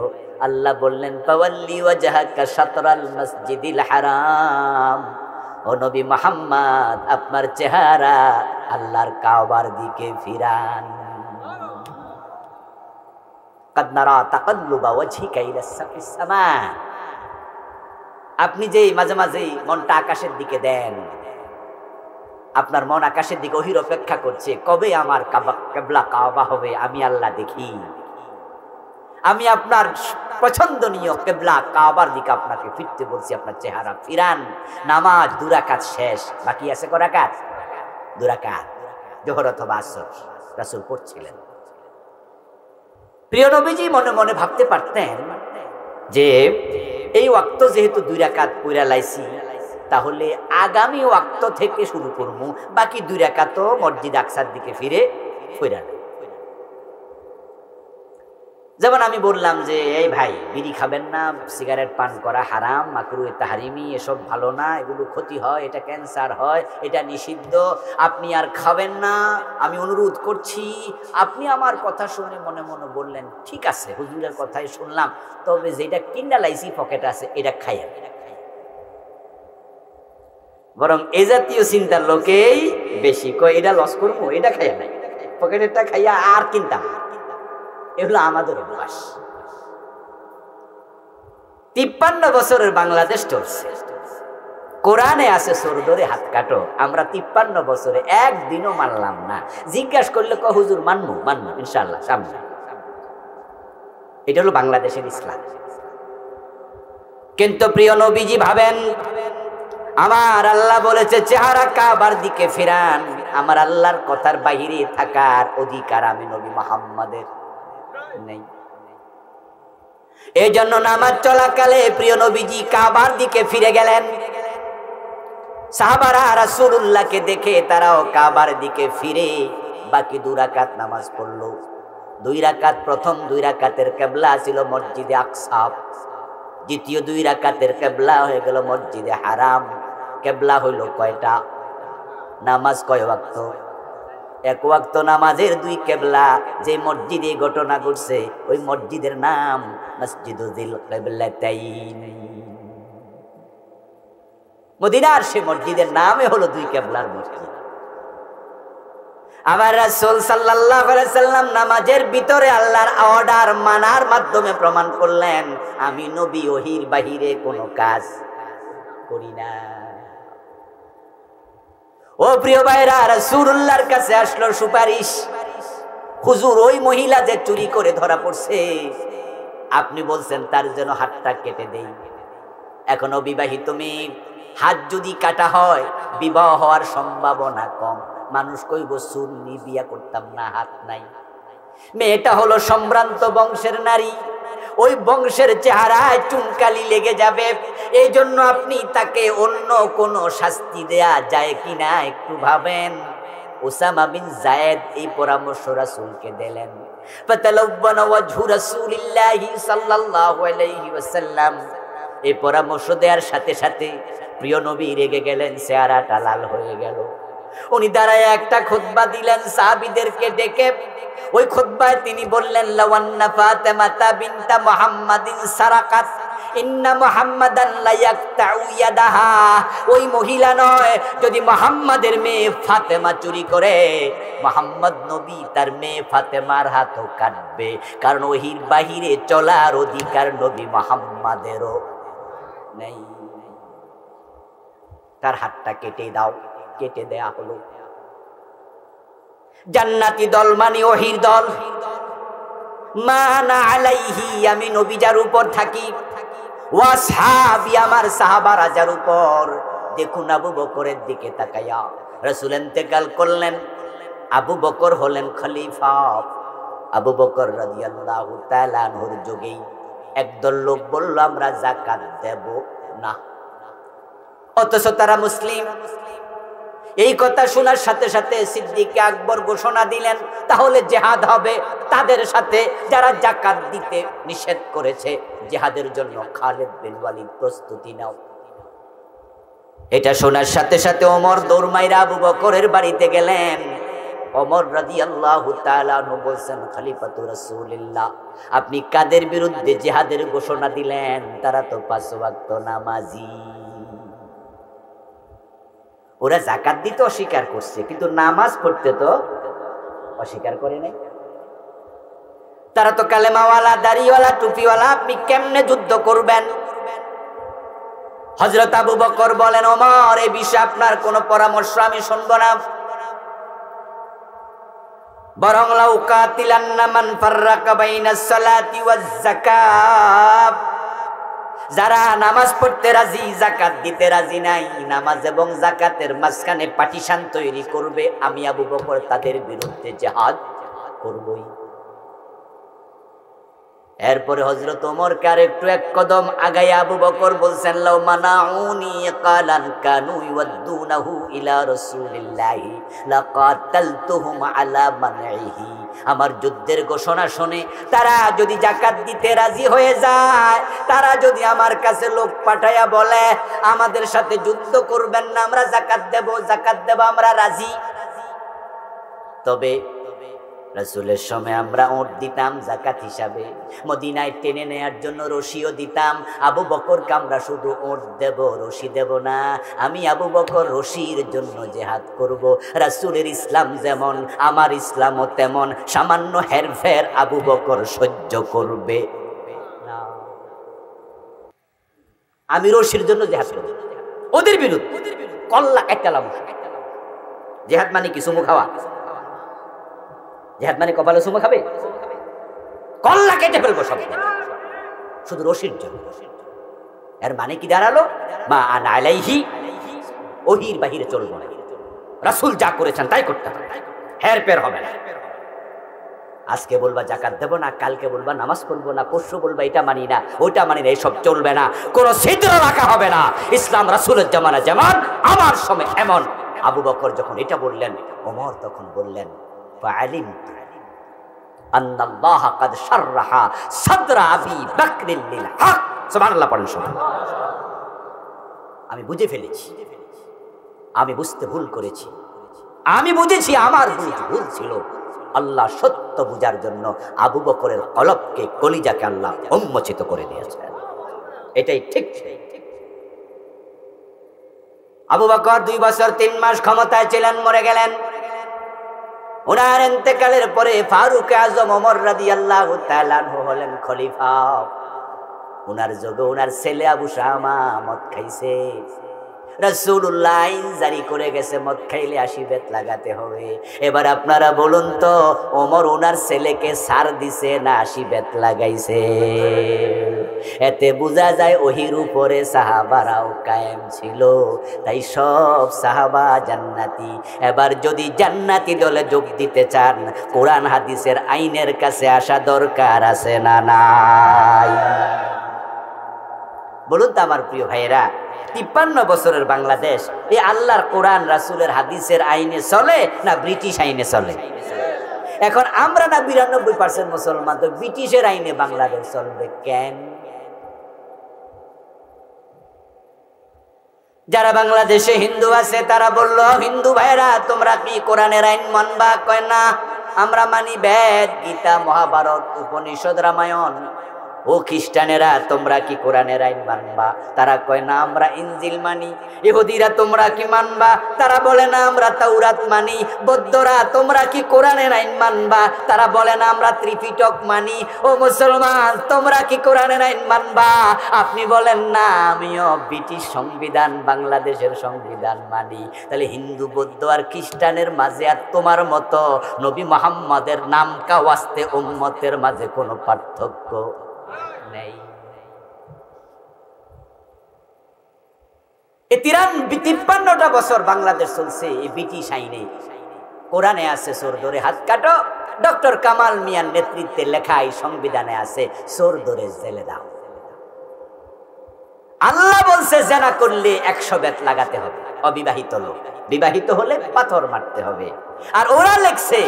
আল্লাহ বললেন, ফাওয়াল্লি ওয়াজহাকা শাতরাল মসজিদিল হারাম, ও নবী মুহাম্মদ, আপনার চেহারা আল্লাহর কাবার দিকে ফিরান। কাদ নারা তাকাল্লুবা ওয়াজহিকা ইলাস সামা, আপনি যে মাঝে মাঝে মনটা আকাশের দিকে দেন, আপনার মন আকাশের দিকে ওহির অপেক্ষা করছে, কবে আমার কিবলা কাবা হবে, আমি আল্লাহ দেখি। আমি আপনার পছন্দনীয় কিবলা কাবার দিকে আপনাকে ফিরতে বলছি, আপনার চেহারা ফিরান। নামাজ 2 রাকাত শেষ, বাকি আছে কয় রাকাত? 2 রাকাত, যোহর অথবা আসর রাসূল পড়ছিলেন। প্রিয় নবীজি মনে মনে ভাবতে পারতেন যে এই ওয়াক্ত যেহেতু 2 রাকাত পড়া লাইছি, তাহলে আগামী ওয়াক্ত থেকে শুরু করব, বাকি 2 রাকাত মসজিদ আকসার দিকে ফিরে ফিরা। যেমন আমি বললাম যে এই ভাই, বিড়ি খাবেন না, সিগারেট পান করা হারাম, মাকরুহে তাহরিমি, এসব ভালো না, এগুলো ক্ষতি হয়, এটা ক্যান্সার হয়, এটা নিষিদ্ধ, আপনি আর খাবেন না, আমি অনুরোধ করছি। আপনি আমার কথা শুনে মনে মনে বললেন, ঠিক আছে, হুজুরের কথাই শুনলাম, তবে যেটা কিনা লাইছি পকেটে আছে এটা খাইয়া। বরং এ জাতীয় চিন্তার লোকেই বেশি কয়, এটা লস করবো, এটা খাইয়া নাই, পকেটেরটা খাইয়া আর কিনতাম। এগুলো আমাদের অভ্যাস। 53 বছরের বাংলাদেশ চলছে, কোরআনে আছে চোর ধরে হাত কাটো। আমরা 53 বছরে একদিনও মানলাম না। জিজ্ঞাসা করলে কয় হুজুর মানবো, মানবো ইনশাআল্লাহ সামনে। এটা হলো বাংলাদেশের ইসলাম। কিন্তু প্রিয় নবীজি ভাবেন, আমার আল্লাহ বলেছে চেহারা কাবার দিকে ফিরান, আমার আল্লাহর কথার বাহিরে থাকার অধিকার আমি নবী মুহাম্মাদের নেই। এই জন্য নামাজ চলাকালে প্রিয় নবীজি কাবার দিকে ফিরে গেলেন। সাহাবারা রাসূলুল্লাহকে দেখে তারাও কাবার দিকে ফিরে বাকি 2 রাকাত নামাজ পড়লো। 2 রাকাত, প্রথম 2 রাকাতের কিবলা ছিল মসজিদে আকসা, দ্বিতীয় 2 রাকাতের কিবলা হয়ে গেল মসজিদে হারাম। কিবলা হইল কয়টা? নামাজ কয় ওয়াক্ত? এক ওয়াক্ত নামাজের দুই কেবলা। যে মসজিদে ঘটনা ঘটছে ওই মসজিদের নাম মসজিদুল কিবলাতাইন। মদিনার সে মসজিদের নামে হলো দুই কেবলার মসজিদ। আমার রাসূল সাল্লাল্লাহু আলাইহি সাল্লাম নামাজের ভিতরে আল্লাহর অর্ডার মানার মাধ্যমে প্রমাণ করলেন, আমি নবী ওহীর বাহিরে কোনো কাজ করি না। ও প্রিয় ভাইরা, রাসূলুল্লাহর কাছে আসলো সুপারিশ, হুজুর ওই মহিলা যে চুরি করে ধরা পড়ছে, আপনি বলছেন তার যেন হাতটা কেটে দেই। এখনো বিবাহিত মেয়ে, হাত যদি কাটা হয় বিবাহ হওয়ার সম্ভাবনা কম। মানুষ কইব সুন্নি, বিয়া করতাম না, হাত নাই। মেয়েটা হলো সম্ভ্রান্ত বংশের নারী, ওই বংশের চেহারায় চুনকালি লেগে যাবে। এই জন্য আপনি তাকে অন্য কোনো শাস্তি দেয়া যায় কিনা একটু ভাবেন। উসামা বিন যায়েদ এই পরামর্শ রাসূলকে দিলেন। ফাতালাব্বানা ওয়াজহু রাসূলিল্লাহি সাল্লাল্লাহু আলাইহি ওয়াসাল্লাম। এই পরামর্শ দেওয়ার সাথে সাথে প্রিয় নবী রেগে গেলেন, চেহারাটা লাল হয়ে গেল। উনি দাঁড়ায় একটা খুতবা দিলেন সাহাবীদেরকে ডেকে। ওই খুতবায় তিনি বললেন, লাওয়ান্না ফাতেমাতা বিনতা মুহাম্মাদিন সারাকাত ইন্না মুহাম্মাদান লা ইয়াকতাউ ইয়াদাহা। ওই মহিলা নয়, যদি মুহাম্মাদের মেয়ে ফাতেমা চুরি করে, মুহাম্মদ নবী তার মেয়ে ফাতেমার হাতও কাটবে, কারণ ওহির বাহিরে চলার অধিকার নবী মুহাম্মাদেরও নেই। তার হাতটা কেটে দাও। কেটে দেয়া হলো। জান্নাতি দল মানে ওহির দল। মানা আলাইহি, আমি নবী যার উপর থাকি, ওয়া সাহাবী, আমার সাহাবারা যার উপর। দেখুন আবু বকরের দিকে তাকায়া, রাসূল ইন্তেকাল করলেন, আবু বকর হলেন খলিফা। আবু বকর রাদিয়াল্লাহু তাআলা আনহুর যুগেই একদল লোক বলল আমরা যাকাত দেব না, অথচ তারা মুসলিম। এই কথা শোনার সাথে সাথে সিদ্দিক আকবর ঘোষণা দিলেন, তাহলে জিহাদ হবে তাদের সাথে যারা যাকাত দিতে নিষেধ করেছে। জিহাদের জন্য খালিদ বিন ওয়ালিদ প্রস্তুতি নাও। এটা শোনার সাথে সাথে ওমর দৌড় মাইরা আবু বকরের বাড়িতে গেলেন। ওমর রাদিয়াল্লাহু তাআলা আনহু বলছেন, খলিফাতুর রাসূলুল্লাহ, আপনি কাদের বিরুদ্ধে জিহাদের ঘোষণা দিলেন? তারা তো 5 ওয়াক্ত নামাজি। ওরা যাকাত দিতে অস্বীকার করছে, কিন্তু নামাজ পড়তে তো অস্বীকার করে নাই। তারা তো কালেমাওয়ালা, দাড়িওয়ালা, টুপিওয়ালা, আপনি কেমনে যুদ্ধ করবেন? হযরত আবু বকর বলেন, ওমর, এই বিষয়ে আপনার কোনো পরামর্শ আমি শুনব না, বরং লাউ কাতিলান্না মান ফাররাকা বাইনাস সালাতি ওয়াজ যাকাত। যারা নামাজ পড়তে রাজি, যাকাত দিতে রাজি নাই, নামাজ এবং যাকাতের মাঝখানে পার্টিশন তৈরি করবে, আমি আবু বকর তাদের বিরুদ্ধে জিহাদ করবই। এরপরে হযরত ওমর কার একটু এক কদম আগায় আবু বকর বলছেন, লাউ মানাউনি কালান কানু ইউদ্দুনাহু ইলা রাসূলিল্লাহি লাকাতালতুহুম আলা মানইহি। আমার যুদ্ধের ঘোষণা শুনে তারা যদি যাকাত দিতে রাজি হয়ে যায়, তারা যদি আমার কাছে লোক পাঠায়া বলে আমাদের সাথে যুদ্ধ করবেন না, আমরা যাকাত দেব, আমরা রাজি, তবে রাসূলের সময় আমরা ওট দিতাম যাকাত হিসাবে, মদিনায় টেনে নেয়ার জন্য রশিও দিতাম। আবু বকরকে আমরা শুধু ওট দেব, রশি দেব না। আমি আবু বকর রশির জন্য জিহাদ করব। রাসূলের ইসলাম যেমন, আমার ইসলামও তেমন। সামান্য হেরফের আবু বকর সহ্য করবে না। আমি রশির জন্য জিহাদ করব, ওদের বিরুদ্ধে কল্লা কাটালাম। জিহাদ মানে কি চুমু খাওয়া? জিহাদ মানে কপালে চুমু খাবে? কল্লা কেটে ফেলবো সব, শুধু রশির জন্য। এর মানে কি দাঁড়ালো? মা আনা আলাইহি, ওহির বাহিরে চলবো না। রাসূল যা করেছেন তাই করতে হবে, হেরফের হবে না। আজকে বলবা যাকাত দেব না, কালকে বলবা নামাজ পড়বো না, পরশু বলবা এটা মানি না, ওইটা মানি না, এইসব চলবে না। কোনো ছিদ্র রাখা হবে না। ইসলাম রাসূলের জামানা যেমন, আমার সময় এমন। আবু বকর যখন এটা বললেন, ওমর তখন বললেন, ফাআলিমতু আন্নাল্লাহা কাদ শাররাহা সাদরা আবি বকরিল লিল হক। সুবহানাল্লাহ পড়েন। আমি বুঝে ফেলেছি, আমি বুঝতে ভুল করেছি। আমি বুঝেছি আমার ভুল ছিল। আল্লাহ সত্য বুঝার জন্য আবু বকরের কলবকে, কলিজাকে আল্লাহ উন্মোচিত করে দিয়েছেন। এটাই ঠিক। আবু বকর 2 বছর 3 মাস ক্ষমতায় ছিলেন, মরে গেলেন। ওনার ইন্তেকালের পরে ফারুক আজম ওমর রাদিয়াল্লাহু তাআলা আনহু হলেন খলিফা। ওনার যুগে ওনার ছেলে আবু শামা মদ খাইছে। রাসূলুল্লাহ আইন জারি করে গেছে, মদ খাইলে 80 বেত লাগাতে হবে। এবার আপনারা বলুন তো, ওমর ওনার ছেলেকে ছাড় দিছে না 80 বেত লাগাইছে? এতে বোঝা যায় ওহির উপরে সাহাবারাও কায়েম ছিল, তাই সব সাহাবা জান্নাতি। এবার যদি জান্নাতি দলে যোগ দিতে চান, কোরআন হাদিসের আইনের কাছে আসা দরকার আছে না নাই? বলুন তো আমার প্রিয় ভাইয়েরা, 53 বছরের বাংলাদেশ এই আল্লাহর কোরআন রাসূলের হাদিসের আইনে চলে না ব্রিটিশ আইনে চলে? এখন আমরা না 92% মুসলমান, তো ব্রিটিশের আইনে বাংলাদেশ চলবে কেন? যারা বাংলাদেশে হিন্দু আছে তারা বলল, হিন্দু ভাইরা তোমরা কি কোরআনের আইন মানবা? কয় না, আমরা মানি বেদ, গীতা, মহাভারত, উপনিষদ, রামায়ণ। ও খ্রিস্টানেরা তোমরা কি কোরআনের আইন মানবা? তারা কয় না, আমরা ইনজিল মানি। ইহুদিরা তোমরা কি মানবা? তারা বলে না, আমরা তাওরাত মানি। বৌদ্ধরা তোমরা কি কোরআনের আইন মানবা? তারা বলে না, আমরা ত্রিপিটক মানি। ও মুসলমান তোমরা কি কোরআনের আইন মানবা? আপনি বলেন না, আমিও ব্রিটিশ সংবিধান, বাংলাদেশের সংবিধান মানি। তাহলে হিন্দু, বৌদ্ধ আর খ্রিস্টানের মাঝে আর তোমার মতো নবী মুহাম্মদের নাম কাওয়াস্তে উম্মতের মাঝে কোনো পার্থক্য নেই। এই 53টা বছর বাংলাদেশ চলছে এই ব্রিটিশ আইনে। কোরআনে আছে চোর ধরে হাত কাটো, ডক্টর কামাল মিয়ার নেতৃত্বে লেখা এই সংবিধানে আছে চোর ধরে জেলে দাও। আল্লাহ বলছে জেনা করলে 100 বেত লাগাতে হবে অবিবাহিত লোক, বিবাহিত হলে পাথর মারতে হবে। আর ওরা লেখছে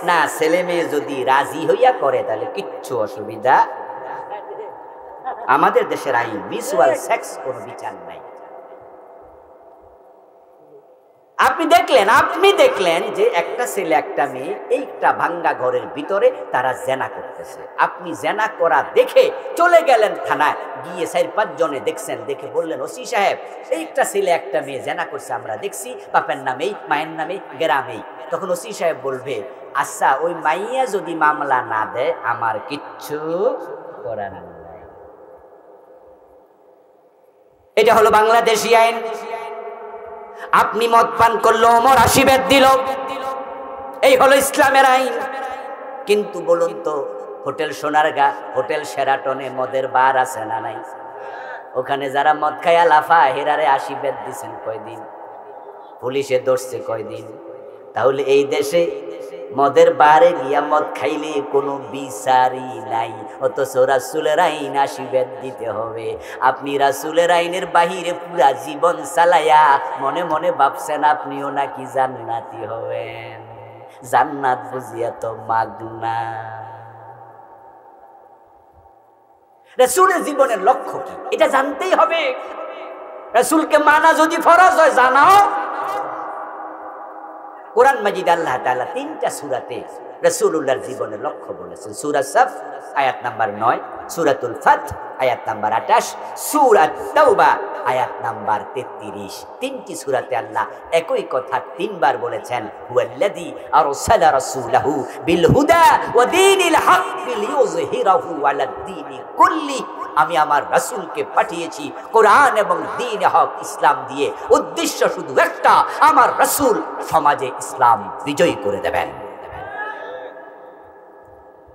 না, ছেলে মেয়ে যদি রাজি হইয়া করে তাহলে কিচ্ছু অসুবিধা। আমাদের দেশের আইন মিউচুয়াল সেক্স কোনো বিচার নাই। আপনি দেখলেন যে একটা ছেলে একটা মেয়ে এইটা ভাঙ্গা ঘরের ভিতরে তারা জেনা করতেছে। আপনি জেনা করা দেখে চলে গেলেন থানায়, গিয়ে 4-5 জনে দেখছেন, দেখে বললেন, ওসি সাহেব এইটা ছেলে একটা মেয়ে জেনা করছে, আমরা দেখছি, বাপের নামেই মায়ের নামে গ্রামেই। তখন ওসি সাহেব বলবে, আচ্ছা ওই মাইয়া যদি মামলা না দেয় আমার কিচ্ছু করার নাই। এটা হলো বাংলাদেশি আইন। আপনি মদ পান করলো, ওমর 80 বেত দিল, এই হলো ইসলামের আইন। কিন্তু বলুন তো, হোটেল সোনারগাঁ, হোটেল শেরাটনে মদের বার আছে না নাই? ওখানে যারা মদ খায়া লাফা হেরারে 80 বেত দিচ্ছেন কয়দিন? পুলিশে ধরছে কয়দিন? তাহলে এই দেশে মদের বারে গিয়া মদ খাইলে কোনো বিচারই নাই, অথচ রাসূলের আইন 80 বেত দিতে হবে। আপনি রাসূলের আইনের বাহিরে পুরা জীবন চালায়া মনে মনে ভাবছেন আপনিও নাকি জান্নাতি হবেন। জান্নাত বুঝিয়া তো মাগনা। রাসূলের জীবনের লক্ষ্য কি এটা জানতেই হবে। রাসূলকে মানা যদি ফরজ হয়, জানাও। কোরআন মাজিদ আল্লাহ তাআলা 3টা সূরাতে রাসূলুল্লাহর জীবনের লক্ষ্য বলেছেন। সূরা সাফ আয়াত নাম্বার 9, সূরাতুল ফাত আয়াত নাম্বার 28, সূরা তাওবা আয়াত নাম্বার 33। 3টি সূরাতে আল্লাহ একই কথা 3 বার বলেছেন, হুয়াল্লাযী আরসালা রাসূলাহু বিল হুদা ওয়া দীনিল হক লিইয়ুযহিরাহু আলাদ দীনি কুল্লি। আমি আমার রাসূলকে পাঠিয়েছি কোরআন এবং দ্বীন হক ইসলাম দিয়ে। উদ্দেশ্য শুধু একটা, আমার রাসূল সমাজে ইসলাম বিজয়ী করে দেবেন,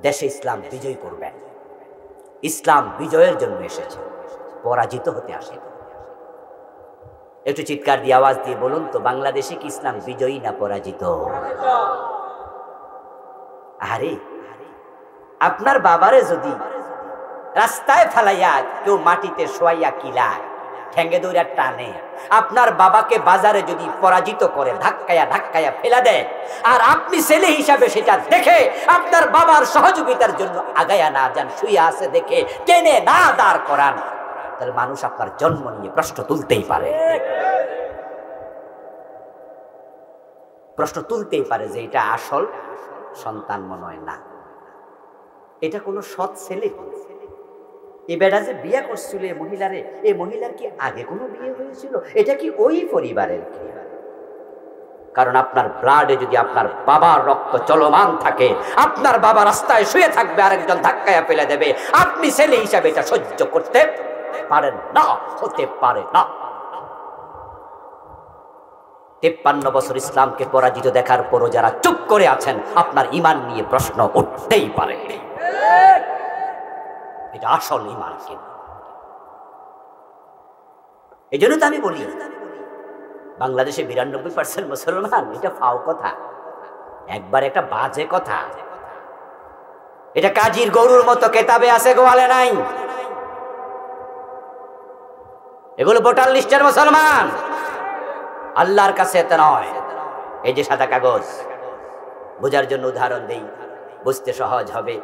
দেশে ইসলাম বিজয়ী করবেন। ইসলাম বিজয়ের জন্য এসেছে, পরাজিত হতে আসে। একটু চিৎকার দিয়ে আওয়াজ দিয়ে বলুন তো, বাংলাদেশে কি ইসলাম বিজয়ী না পরাজিত? আরে আপনার বাবারে যদি রাস্তায় ফেলাইয়া কেউ মাটিতে শোয়াইয়া কিলায়, ঠেঙ্গে দৌড়া টানে, আপনার বাবাকে বাজারে যদি পরাজিত করে ধাক্কায়া ফেলা দেয়, আর আপনি ছেলে হিসাবে সেটা দেখে আপনার বাবার সহযোগিতার জন্য আগায়া না যান, শুয়ে আছে দেখে টেনে না দাঁড় করান, তাহলে মানুষ আপনার জন্ম নিয়ে প্রশ্ন তুলতেই পারে। প্রশ্ন তুলতেই পারে যে এটা আসল সন্তান মনে হয় না, এটা কোনো সৎ ছেলে। এই বেটা যে বিয়ে করছিল এই মহিলারে, এই মহিলার কি আগে কোনো বিয়ে হয়েছিল? এটা কি ওই পরিবারের কি? কারণ আপনার ব্লাডে যদি আপনার বাবার রক্ত চলমান থাকে, আপনার বাবা রাস্তায় শুয়ে থাকবে, আরেকজন ধাক্কায় ফেলে দেবে, আপনি ছেলে হিসাবে এটা সহ্য করতে পারেন না, হতে পারে না। 53 বছর ইসলামকে পরাজিত দেখার পরও যারা চুপ করে আছেন, আপনার ঈমান নিয়ে প্রশ্ন উঠতেই পারে, এটা আসল ঈমান কি? এই জন্য তো আমি বলি বাংলাদেশে 92% মুসলমান, এটা ফাও কথা, একবার একটা বাজে কথা। এটা কাজীর গরুর মতো কেতাবে আছে, গোয়ালে নাই। এগুলো ভোটার লিস্টের মুসলমান, আল্লাহর কাছে এত নয়। এই যে সাদা কাগজ, বোঝার জন্য উদাহরণ দেই, বুঝতে সহজ হবে।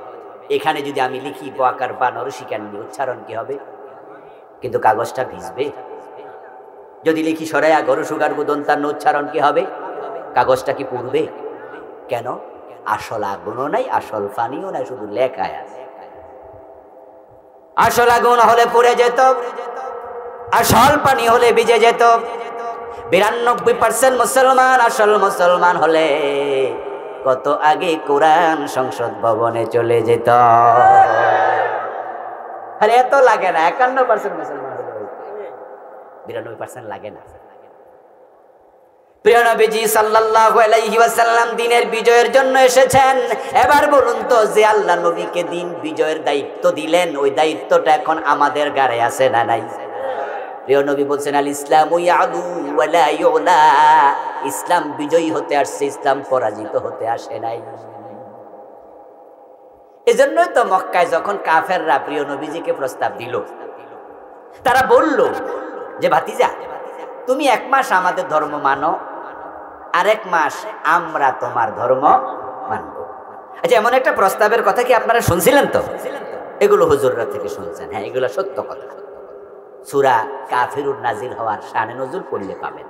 এখানে যদি আমি লিখি বোয়াকার বা নরসিকান্নি, উচ্চারণ কি হবে? কিন্তু কাগজটা ভিজবে। যদি লিখি সরাইয়া গরু সুগার বুদন্তান্ন, উচ্চারণ কি হবে? কাগজটা কি পুড়বে? কেন? আসল আগুনও নাই, আসল পানিও নাই, শুধু লেখায় আছে। আসল আগুন হলে পুড়ে যেত, আসল পানি হলে ভিজে যেত। 92% মুসলমান আসল মুসলমান হলে কত আগে কোরআন সংসদ ভবনে চলে যেত। আরে এত লাগে না, 51% মুসলমান হলে 92% লাগে না। প্রিয় নবীজি সাল্লাল্লাহু আলাইহি ওয়াসাল্লাম দিনের বিজয়ের জন্য এসেছেন। এবার বলুন তো, যে আল্লাহ নবীকে দিন বিজয়ের দায়িত্ব দিলেন, ওই দায়িত্বটা এখন আমাদের গায়ে আছে না নাই? প্রিয় নবী বলছেন, আল ইসলামু ইয়াদু ওয়া লা ইউলা, ইসলাম বিজয়ী হতে আসছে, ইসলাম পরাজিত হতে আসে নাই। এজন্যই তো মক্কায় যখন কাফেররা প্রিয় নবীজিকে প্রস্তাব দিল, তারা বলল যে ভাতিজা, তুমি 1 মাস আমাদের ধর্ম মানো, আর 1 মাস আমরা তোমার ধর্ম মানব। আচ্ছা, এমন একটা প্রস্তাবের কথা কি আপনারা শুনছিলেন? তো এগুলো হুজুররা থেকে শুনছেন। হ্যাঁ, এগুলো সত্য কথা। সূরা কাফিরুন নাজিল হওয়ার শানে নজুল পড়লে পাবেন।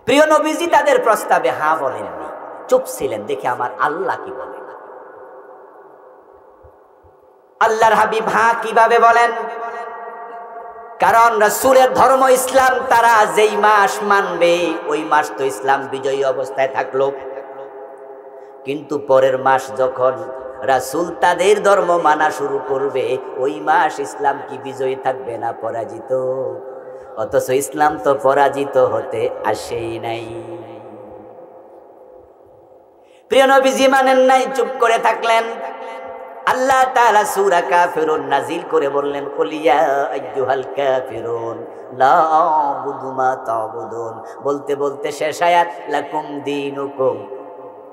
প্রিয় নবীজি তাদের প্রস্তাবে হ্যাঁ বলেননি, চুপ ছিলেন, দেখে আমার আল্লাহ কি বলেন। আল্লাহর হাবিব হ্যাঁ কিভাবে বলেন? কারণ রাসূলের ধর্ম ইসলাম, তারা যেই মাস মানবে ওই মাস তো ইসলাম বিজয়ী অবস্থায় থাকলো, কিন্তু পরের মাস যখন রাসূল তাদের ধর্ম মানা শুরু করবে, ওই মাস ইসলাম কি বিজয়ী থাকবে না পরাজিত? অথচ ইসলাম তো পরাজিত হতে আসেই নাই। প্রিয় নবীজি মানেন নাই, চুপ করে থাকলেন। আল্লাহ তাআলা সূরা কাফিরুন নাজিল করে বললেন, কুল ইয়া আইয়ুহাল কাফিরুন লা আ'বুদু মা তা'বুদুন। বলতে বলতে শেষ আয়াত, লাকুম দীনুকুম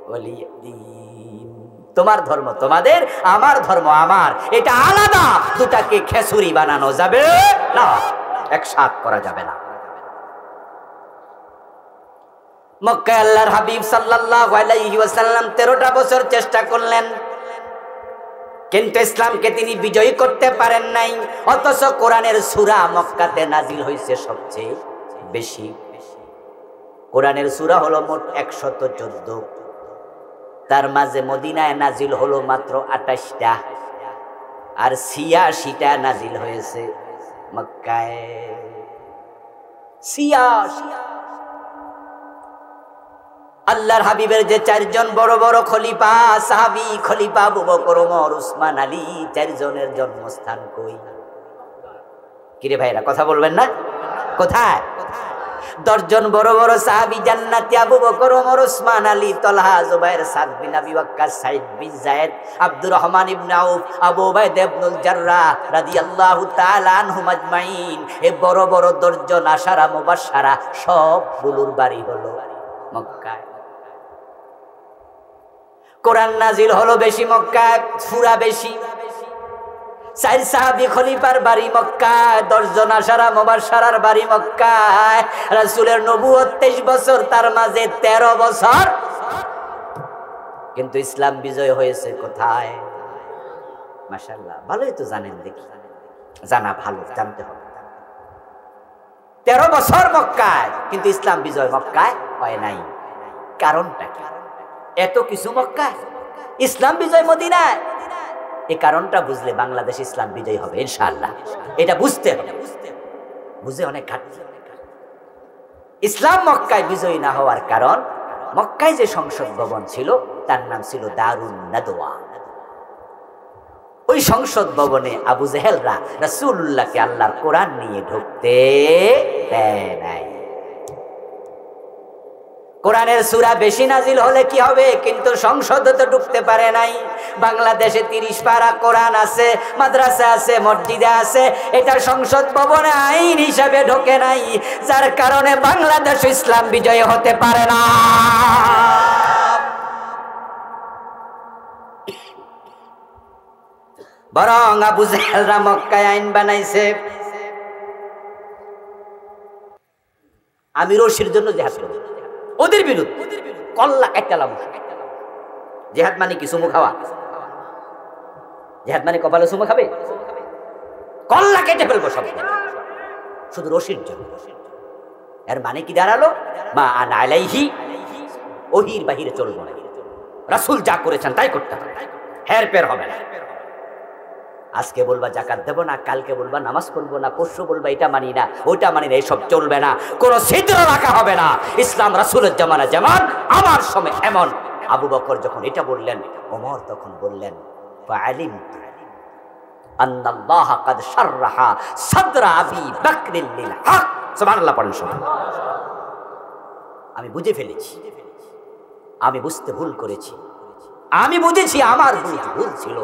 ওয়ালিয়া দীন। তোমার ধর্ম তোমাদের, আমার ধর্ম আমার, এটা আলাদা। দুটাকে খেসুরি বানানো যাবে না, একসাথ করা যাবে না। মক্কায় আল্লাহর হাবিব সাল্লাল্লাহু আলাইহি ওয়াসাল্লাম 13টা বছর চেষ্টা করলেন, কিন্তু ইসলামকে তিনি বিজয়ী করতে পারেন নাই। অথচ কোরআনের সূরা মক্কাতে নাজিল হয়েছে সবচেয়ে বেশি। কোরআনের সূরা হলো মোট 114, তার মাঝে মদিনায় নাজিল হলো মাত্র 28টা, আর 86টা নাজিল হয়েছে মক্কায়। 86। আল্লাহর হাবিবের যে 4 জন বড় বড় খলিফা সাহাবী, খলিফা আবু বকর, ওমর, উসমান, আলী, 4 জনের জন্মস্থান কই? কিরে ভাইরা, কথা বলবেন না? কোথায়? 10 জন বড় বড় সাহাবী জান্নাতি, আবু বকর, ওমর, উসমান, আলী, তালহা, জুবাইর, সাদ বিন আবি ওয়াক্কাস, সাইদ বিন যায়েদ, আব্দুর রহমান ইবনে আউফ, আবু উবাইদা ইবনুল জাররাহ রাদিয়াল্লাহু তাআলা আনহুম আজমাইন। এই বড় বড় 10 জন আশারা মুবাশশারা সবগুলোর বাড়ি হলো মক্কায়। কোরআন নাজিল হলো বেশি মক্কায়, সূরা বেশি। 4 সাহাবী খলিফার বাড়ি মক্কায়, 10 জন আশারা মুবাশশারার বাড়ি মক্কায়। রাসূলের নবুয়ত 23 বছর, তার মাঝে 13 বছর। কিন্তু ইসলাম বিজয় হয়েছে কোথায়? মাশাআল্লাহ, ভালোই তো জানেন, দেখি জানা ভালো, জানতে হবে। 13 বছর মক্কায়, কিন্তু ইসলাম বিজয় মক্কায় হয় নাই। কারণটা কি? এত কিছু মক্কায়, ইসলাম বিজয় মদিনায়। এই কারণটা বুঝলে বাংলাদেশ ইসলাম বিজয় হবে ইনশাআল্লাহ। এটা বুঝতে হবে, বুঝে অনেক ঘাটতি। ইসলাম মক্কায় বিজয়ী না হওয়ার কারণ, মক্কায় যে সংসদ ভবন ছিল তার নাম ছিল দারুন নাদওয়া। ওই সংসদ ভবনে আবু জেহেলরা রাসূলুল্লাহকে আল্লাহর কোরআন নিয়ে ঢুকতে দেয় নাই। কোরআনের সূরা বেশি নাজিল হলে কি হবে, কিন্তু সংসদে তো ঢুকতে পারে নাই। বাংলাদেশে 30 পারা কোরআন আছে, মাদ্রাসা আছে, মসজিদে আছে, এটা সংসদ ভবনে আইন হিসাবে ঢোকে নাই, যার কারণে বাংলাদেশ ইসলাম বিজয় হতে পারে না। বরং আবু জেহেলরা মক্কায় আইন বানাইছে আমি রশির জন্য জিহাদ করব, ওদের বিরুদ্ধে কল্লা কাটালাম। জিহাদ মানে কি সুমু খাওয়া? জিহাদ মানে কপালে সুমু খাবে? কল্লা কেটে ফেলবো সব, শুধু রশির জন্য। এর মানে কি দাঁড়ালো? মা আনা আলাইহি, ওহির বাহিরে চলবো না, রাসূল যা করেছেন তাই করতে হবে, হেরফের হবে না। আজকে বলবা জাকাত দেব না, কালকে বলবা নামাজ পড়বো না, পরশু বলবা এটা মানি না, ওইটা মানি না, এইসব চলবে না, কোনো ছিদ্র রাখা হবে না। ইসলাম রাসূলের জামানা যেমন, আমার সময় এমন। আবু বকর যখন এটা বললেন, ওমর তখন বললেন ফাআলিমতু আন্নাল্লাহ ক্বাদ শাররাহা সাদরা আবি বকরিল লিল হক। সুবহানাল্লাহ পড়েন। আমি বুঝে ফেলেছি, আমি বুঝতে ভুল করেছি, আমি বুঝেছি আমার ভুল ছিল।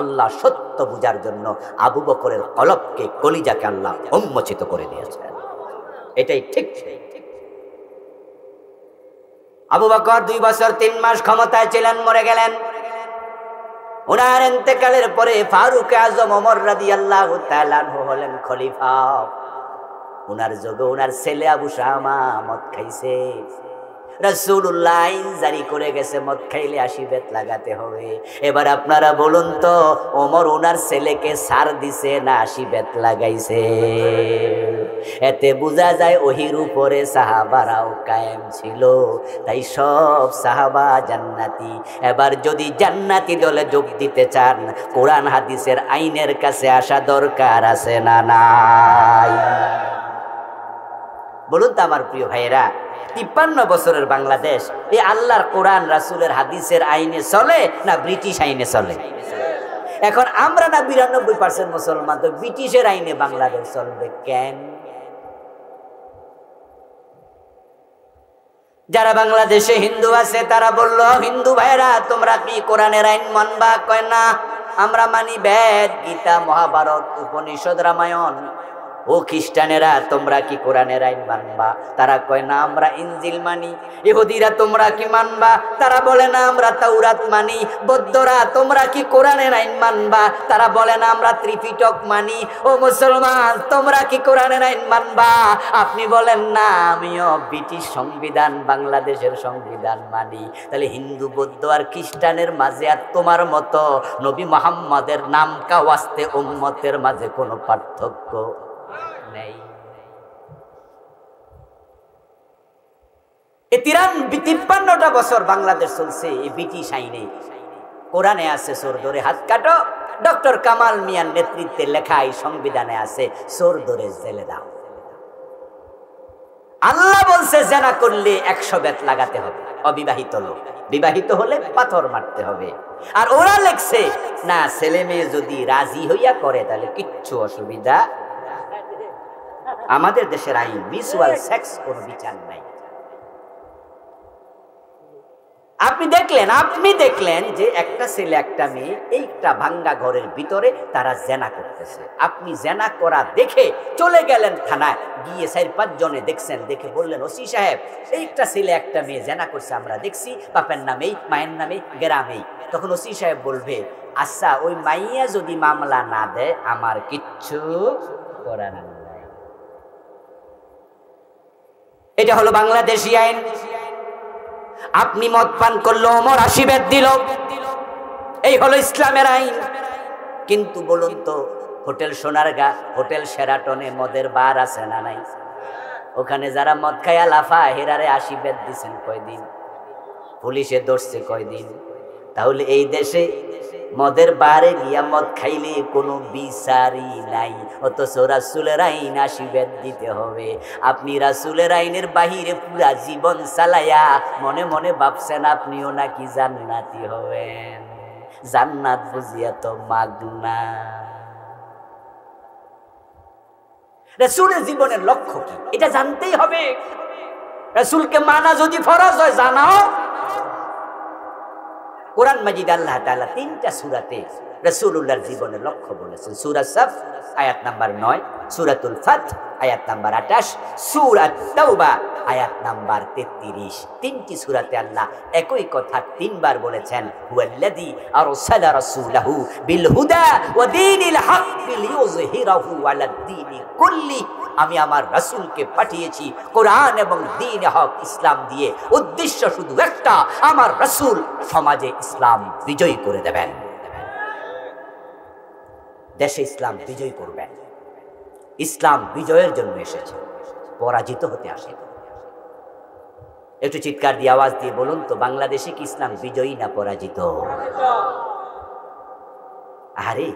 আল্লাহ সত্য বুঝার জন্য আবু বকরের কলবকে, কলিজাকে আল্লাহ উন্মোচিত করে দিয়েছেন। এটাই ঠিক। আবু বকর 2 বছর 3 মাস ক্ষমতায় ছিলেন, মরে গেলেন। ওনার ইন্তেকালের পরে ফারুক আজম ওমর রাদিয়াল্লাহু তাআলা আনহু হলেন খলিফা। ওনার যুগে ওনার ছেলে আবু শামা মদ খাইছে। রাসূলুল্লাহ আইন জারি করে গেছে, মদ খাইলে 80 বেত লাগাতে হবে। এবার আপনারা বলুন তো, ওমর ওনার ছেলেকে ছাড় দিছে না 80 বেত লাগাইছে? এতে বোঝা যায় ওহির উপরে সাহাবারাও কায়েম ছিল, তাই সব সাহাবা জান্নাতি। এবার যদি জান্নাতি দলে যোগ দিতে চান, কোরআন হাদিসের আইনের কাছে আসা দরকার আছে না নাই? বলুন তো আমার প্রিয় ভাইয়েরা, 53 বছরের বাংলাদেশ এই আল্লাহর কোরআন রাসূলের হাদিসের আইনে চলে না ব্রিটিশ আইনে চলে? এখন আমরা না 92% মুসলমান, তো ব্রিটিশের আইনে বাংলাদেশ চলবে কেন? যারা বাংলাদেশে হিন্দু আছে তারা বলল, হিন্দু ভাইরা তোমরা কি কোরআনের আইন মানবা? কয় না, আমরা মানি বেদ, গীতা, মহাভারত, উপনিষদ, রামায়ণ। ও খ্রিস্টানেরা তোমরা কি কোরআনের আইন মানবা? তারা কয় না, আমরা ইনজিল মানি। ইহুদিরা তোমরা কি মানবা? তারা বলে না, আমরা তাওরাত মানি। বৌদ্ধরা তোমরা কি কোরআনের আইন মানবা? তারা বলে না, আমরা ত্রিপিটক মানি। ও মুসলমান তোমরা কি কোরআনের আইন মানবা? আপনি বলেন না, আমিও ব্রিটিশ সংবিধান, বাংলাদেশের সংবিধান মানি। তাহলে হিন্দু, বৌদ্ধ আর খ্রিস্টানের মাঝে আর তোমার মতো নবী মুহাম্মদের নাম কাওয়াস্তে উম্মতের মাঝে কোনো পার্থক্য নেই। এই 53টা বছর বাংলাদেশ চলছে এই ব্রিটিশ আইনে। কোরআনে আছে চোর ধরে হাত কাটো, ডক্টর কামাল মিয়ার নেতৃত্বে লেখা এই সংবিধানে আছে চোর ধরে জেলে দাও। আল্লাহ বলছে জেনা করলে 100 বেত লাগাতে হবে, অবিবাহিত লোক। বিবাহিত হলে পাথর মারতে হবে। আর ওরা লেখছে না, ছেলে মেয়ে যদি রাজি হইয়া করে তাহলে কিচ্ছু অসুবিধা। আমাদের দেশের আইন মিউচুয়াল সেক্স কোনো বিচার নাই। আপনি দেখলেন যে একটা ছেলে একটা মেয়ে এইটা ভাঙ্গা ঘরের ভিতরে তারা জেনা করতেছে। আপনি জেনা করা দেখে চলে গেলেন থানায়, গিয়ে 4-5 জনে দেখছেন, দেখে বললেন, ওসি সাহেব এইটা ছেলে একটা মেয়ে জেনা করছে, আমরা দেখছি, বাপের নামেই, মায়ের নামেই, গ্রামেই। তখন ওসি সাহেব বলবে, আচ্ছা ওই মাইয়া যদি মামলা না দেয় আমার কিচ্ছু করার নাই। এটা হলো বাংলাদেশি আইন। আপনি মদ পান করলো, ওমর 80 বেত দিল, এই হলো ইসলামের আইন। কিন্তু বলুন তো, হোটেল সোনারগাঁ, হোটেল শেরাটনে মদের বার আছে না নাই? ওখানে যারা মদ খায়া লাফা হেরারে 80 বেত দিচ্ছেন কয়দিন? পুলিশে ধরছে কয়দিন। তাহলে এই দেশে মদের বারে গিয়া মদ খাইলে কোনো বিচারই নাই, অথচ রাসূলের আইন আশীর্বাদ দিতে হবে। আপনি রাসূলের আইনের বাহিরে পুরা জীবন চালাইয়া মনে মনে ভাবছেন আপনিও নাকি জান্নাতি হবেন। জান্নাত বুঝিয়া তো মাগনা। রাসূলের জীবনের লক্ষ্য কি এটা জানতেই হবে। রাসূলকে মানা যদি ফরজ হয়, জানাও। কোরআন মাজিদ আল্লাহ তাআলা 3টা সূরাতে রাসূলুল্লাহর জীবনের লক্ষ্য বলেছেন। সূরা সাফ আয়াত নাম্বার 9, সূরাতুল ফাত আয়াত নাম্বার 28, সূরা তাওবা আয়াত নাম্বার 33। 3টি সূরাতে আল্লাহ একই কথা 3 বার বলেছেন, হুয়াল্লাযী আরসালা রাসূলাহু বিল হুদা ওয়া দীনিল হাক্কি লিইয়ুযহিরাহু আলাদ দীনি কুল্লি। আমি আমার রাসূলকে পাঠিয়েছি কোরআন এবং দ্বীন হক ইসলাম দিয়ে। উদ্দেশ্য শুধু একটা, আমার রাসূল সমাজে ইসলাম বিজয়ী করে দেবেন, দেশে ইসলাম বিজয়ী করবেন। ইসলাম বিজয়ের জন্য এসেছে, পরাজিত হতে আসে। একটু চিৎকার দিয়ে আওয়াজ দিয়ে বলুন তো, বাংলাদেশে কি ইসলাম বিজয়ী না পরাজিত? আরে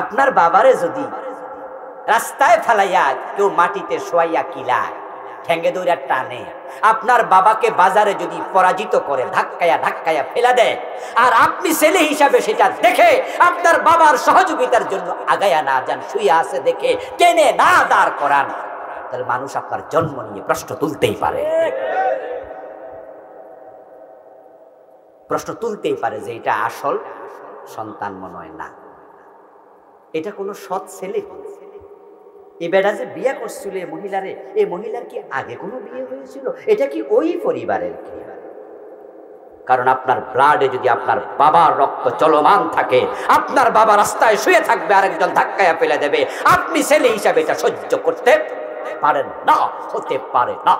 আপনার বাবারে যদি রাস্তায় ফেলাইয়া কেউ মাটিতে শোয়াইয়া কিলায়, ঠেঙ্গে দৌড়া টানে, আপনার বাবাকে বাজারে যদি পরাজিত করে ধাক্কায়া ফেলা দেয়, আর আপনি ছেলে হিসাবে সেটা দেখে আপনার বাবার সহযোগিতার জন্য আগায়া না যান, শুয়ে আছে দেখে টেনে না দাঁড় করান, তাহলে মানুষ আপনার জন্ম নিয়ে প্রশ্ন তুলতেই পারে। প্রশ্ন তুলতেই পারে যে এটা আসল সন্তান মনে হয় না, এটা কোনো সৎ ছেলে। এই বেটা যে বিয়ে করছিল এই মহিলারে, এই মহিলার কি আগে কোনো বিয়ে হয়েছিল? এটা কি ওই পরিবারের? কারণ আপনার ব্লাডে যদি আপনার বাবার রক্ত চলমান থাকে, আপনার বাবা রাস্তায় শুয়ে থাকবে, আরেকজন ধাক্কায় ফেলে দেবে, আপনি ছেলে হিসাবে এটা সহ্য করতে পারেন না, হতে পারে না।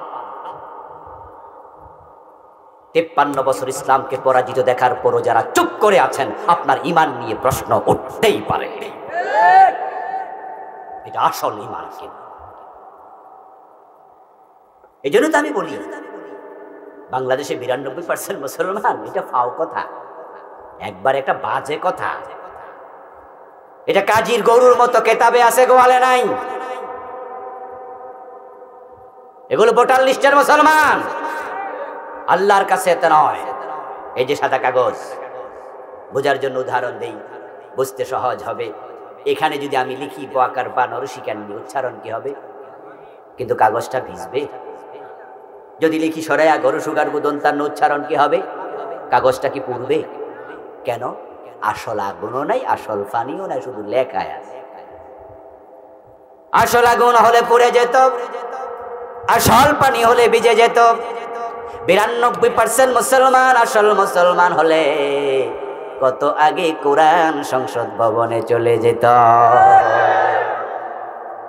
53 বছর ইসলামকে পরাজিত দেখার পরও যারা চুপ করে আছেন, আপনার ঈমান নিয়ে প্রশ্ন উঠতেই পারে, এটা আসল ঈমান কিনা। এই জন্য তো আমি বলি বাংলাদেশে 92% মুসলমান, এটা ফাও কথা, একবার একটা বাজে কথা। এটা কাজীর গরুর মতো কেতাবে আছে, গোয়ালে নাই। এগুলো ভোটার লিস্টের মুসলমান, আল্লাহর কাছে এত নয়। এই যে সাদা কাগজ, বোঝার জন্য উদাহরণ দেই, বুঝতে সহজ হবে। এখানে যদি আমি লিখি বোয়াকার বা নরসিকান্নি, উচ্চারণ কি হবে? কিন্তু কাগজটা ভিজবে। যদি লিখি সরাইয়া গরু সুগার বুদন্তান্ন, উচ্চারণ কি হবে? কাগজটা কি পুড়বে? কেন? আসল আগুনও নাই, আসল পানিও নাই, শুধু লেখায় আছে। আসল আগুন হলে পুড়ে যেত, আসল পানি হলে ভিজে যেত। 92% মুসলমান আসল মুসলমান হলে কত আগে কোরআন সংসদ ভবনে চলে যেত।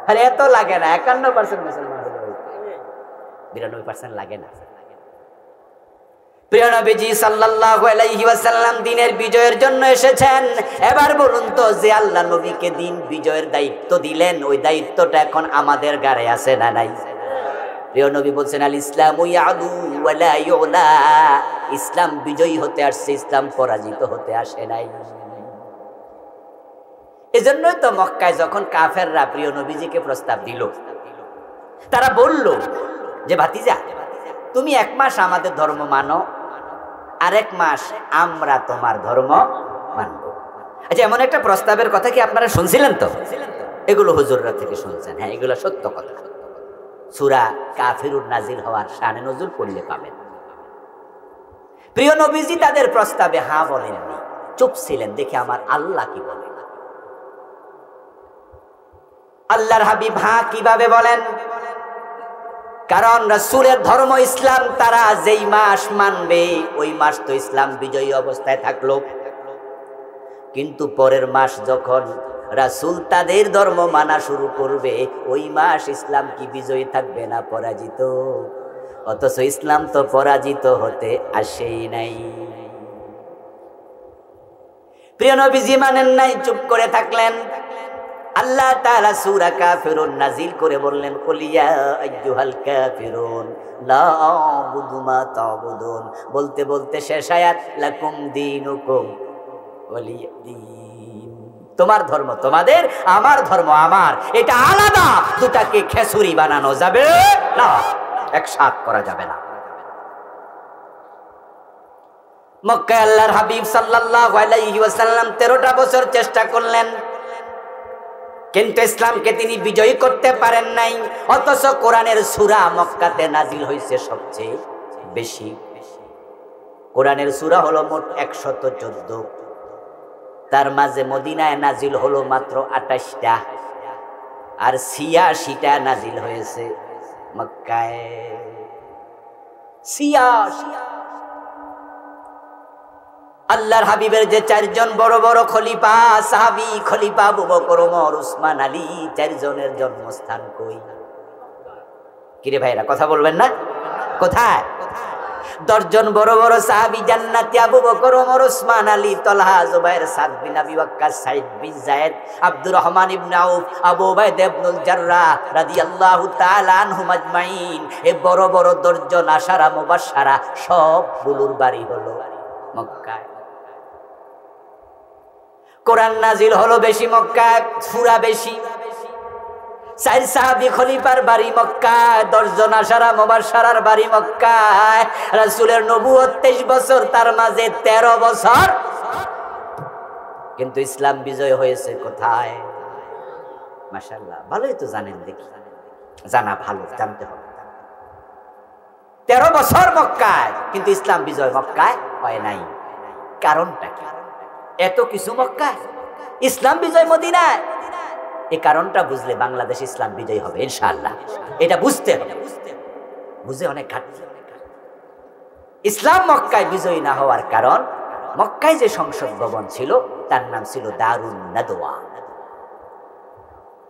আরে এত লাগে না, 51% মুসলমান হলে 92% লাগে না। প্রিয় নবীজি সাল্লাল্লাহু আলাইহি ওয়াসাল্লাম দ্বীনের বিজয়ের জন্য এসেছেন। এবার বলুন তো, যে আল্লাহ নবীকে দ্বীন বিজয়ের দায়িত্ব দিলেন, ওই দায়িত্বটা এখন আমাদের ঘাড়ে আছে না নাই? প্রিয় নবী বলছেন, আল ইসলামু ইয়াদু ওয়া লা ইউলা। ইসলাম বিজয়ী হতে আসছে, ইসলাম পরাজিত হতে আসে নাই। এজন্যই তো মক্কায় যখন কাফেররা প্রিয় নবীজিকে প্রস্তাব দিল, তারা বলল যে ভাতিজা, তুমি 1 মাস আমাদের ধর্ম মানো, আর 1 মাস আমরা তোমার ধর্ম মানব। আচ্ছা, এমন একটা প্রস্তাবের কথা কি আপনারা শুনছিলেন? তো এগুলো হুজুররা থেকে শুনছেন। হ্যাঁ, এগুলো সত্য কথা। সূরা কাফিরুন নাজিল হওয়ার শানে নজুল পড়লে পাবেন। প্রিয় নবীজি তাদের প্রস্তাবে হ্যাঁ বলেননি, চুপ ছিলেন, দেখে আমার আল্লাহ কি বলেন। আল্লাহর হাবিব হ্যাঁ কিভাবে বলেন? কারণ রাসূলের ধর্ম ইসলাম, তারা যেই মাস মানবে ওই মাস তো ইসলাম বিজয়ী অবস্থায় থাকলো, কিন্তু পরের মাস যখন রাসূল তাদের ধর্ম মানা শুরু করবে, ওই মাস ইসলাম কি বিজয়ী থাকবে না পরাজিত? অথচ ইসলাম তো পরাজিত হতে আসেই নাই। প্রিয় নবীজি মানেন নাই, চুপ করে থাকলেন। আল্লাহ তাআলা সূরা কাফিরুন নাজিল করে বললেন, কুল ইয়া আইয়ুহাল কাফিরুন লা আ'বুদু মা তা'বুদুন। বলতে বলতে শেষ আয়াত, লাকুম দীনুকুম ওয়ালিয়া দীন। তোমার ধর্ম তোমাদের, আমার ধর্ম আমার। এটা আলাদা, দুটাকে খেসুরি বানানো যাবে না, একসাথ করা যাবে না। মক্কায় আল্লাহর হাবিব সাল্লাল্লাহু আলাইহি ওয়াসাল্লাম 13টা বছর চেষ্টা করলেন, কিন্তু ইসলামকে তিনি বিজয়ী করতে পারেন নাই। অথচ কোরআনের সূরা মক্কাতে নাজিল হয়েছে সবচেয়ে বেশি। কোরআনের সূরা হলো মোট 114, তার মাঝে মদিনায় নাজিল হলো মাত্র 28টা, আর 86টা নাজিল হয়েছে মক্কায়। 86। আল্লাহর হাবিবের যে 4 জন বড় বড় খলিফা সাহাবী, খলিফা আবু বকর, ওমর, উসমান, আলী, 4 জনের জন্মস্থান কই? কিরে ভাইরা কথা বলবেন না? কোথায়? 10 জন বড় বড় সাহাবী জান্নাতি, আবু বকর, ওমর, উসমান, আলী, তালহা, জুবাইর, সাদ বিন আবি ওয়াক্কাস, সাইদ বিন যায়েদ, আব্দুর রহমান ইবনে আউফ, আবু উবাইদা ইবনুল জাররাহ রাদিয়াল্লাহু তাআলা আনহুম আজমাইন। এই বড় বড় 10 জন আশারা মুবাশশারা সবগুলোর বাড়ি হলো মক্কায়। কোরআন নাজিল হলো বেশি মক্কায়, সূরা বেশি। 4 সাহাবী খলিফার বাড়ি মক্কায়, 10 জন আশারা মুবাশশারার বাড়ি মক্কায়। রাসূলের নবুয়ত 23 বছর, তার মাঝে 13 বছর। কিন্তু ইসলাম বিজয় হয়েছে কোথায়? মাশাআল্লাহ, ভালোই তো জানেন, দেখি জানা ভালো, জানতে হবে। 13 বছর মক্কায়, কিন্তু ইসলাম বিজয় মক্কায় হয় নাই। কারণটা কি? এত কিছু মক্কায়, ইসলাম বিজয় মদিনায়। এই কারণটা বুঝলে বাংলাদেশ ইসলাম বিজয় হবে ইনশাআল্লাহ। এটা বুঝতে হবে, বুঝে অনেক ঘাটতি। ইসলাম মক্কায় বিজয়ী না হওয়ার কারণ, মক্কায় যে সংসদ ভবন ছিল তার নাম ছিল দারুন নাদওয়া।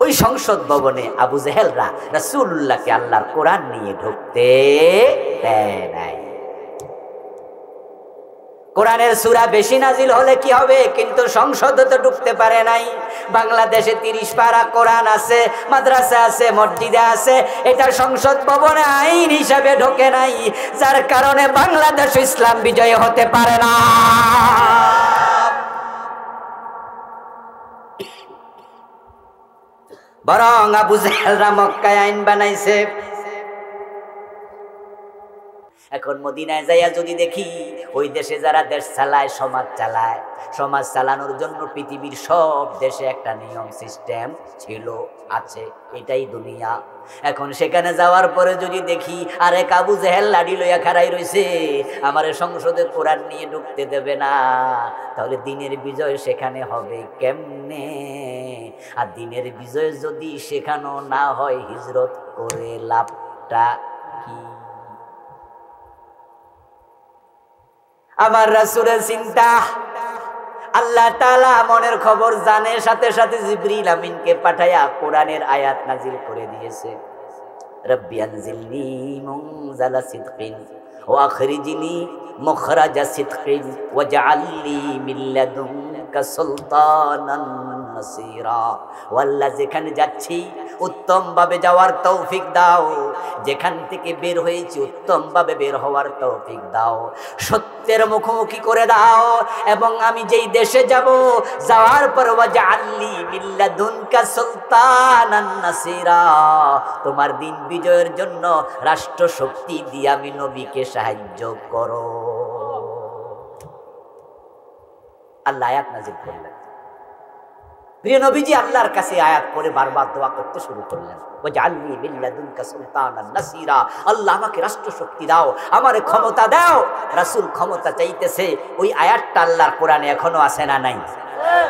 ওই সংসদ ভবনে আবু জেহেলরা রাসূলুল্লাহকে আল্লাহর কোরআন নিয়ে ঢুকতে দেয় নাই। কোরআনের সূরা বেশি নাজিল হলে কি হবে, কিন্তু সংসদে তো ঢুকতে পারে নাই। বাংলাদেশে 30 পারা কোরআন আছে, মাদ্রাসা আছে, মসজিদে আছে, এটা সংসদ ভবনে আইন হিসাবে ঢোকে নাই, যার কারণে বাংলাদেশ ইসলাম বিজয় হতে পারে না। বরং আবু জেহেলরা মক্কায় আইন বানাইছে। এখন মদিনায় যাইয়া যদি দেখি, ওই দেশে যারা দেশ চালায়, সমাজ চালায়, সমাজ চালানোর জন্য পৃথিবীর সব দেশে একটা নিয়ম সিস্টেম ছিল, আছে, এটাই দুনিয়া। এখন সেখানে যাওয়ার পরে যদি দেখি আরেক আবু জেহেল লাঠি লইয়া খাড়াই রইছে, আমারে সংসদে কোরআন নিয়ে ঢুকতে দেবে না, তাহলে দিনের বিজয় সেখানে হবে কেমনে? আর দিনের বিজয় যদি সেখানেও না হয়, হিজরত করে লাভটা কি? আমার রাসূলের চিন্তা, আল্লাহ তাআলা মনের খবর জানে, সাথে সাথে জিবরিল আমিনকে পাঠায়া কোরআনের আয়াত নাজিল করে দিয়েছে। রব্বি আনজিলনি মুনজালা সিদকিন ওয়া আখরিজনি মুখরাজা সিদকিন ওয়াজআলনি মিন লাদুনকা সুলতানান নাসীরা। ও আল্লাহ, যেখানে যাচ্ছি উত্তম ভাবে যাওয়ার তৌফিক দাও, যেখান থেকে বের হয়েছি উত্তম ভাবে বের হওয়ার তৌফিক দাও, সত্যের মুখোমুখি করে দাও। এবং আমি যেই দেশে যাব, যাওয়ার পর ওয়াজআলনি মিন লাদুনকা সুলতানান নাসীরা, তোমার দিন বিজয়ের জন্য রাষ্ট্র শক্তি দিয়ে আমি নবীকে সাহায্য করো। আল্লাহ আয়াত নাযিল করলেন। প্রিয় নবীজি আল্লাহর কাছে আয়াত পড়ে বারবার দোয়া করতে শুরু করলেন, ওয়াজআলনি মিন লাদুনকা সুলতানান নাসীরা, আল্লাহ আমাকে রাষ্ট্র শক্তি দাও, আমারে ক্ষমতা দাও। রাসূল ক্ষমতা চাইতেছে, ওই আয়াতটা আল্লাহর কোরআনে এখনো আছে না নাই?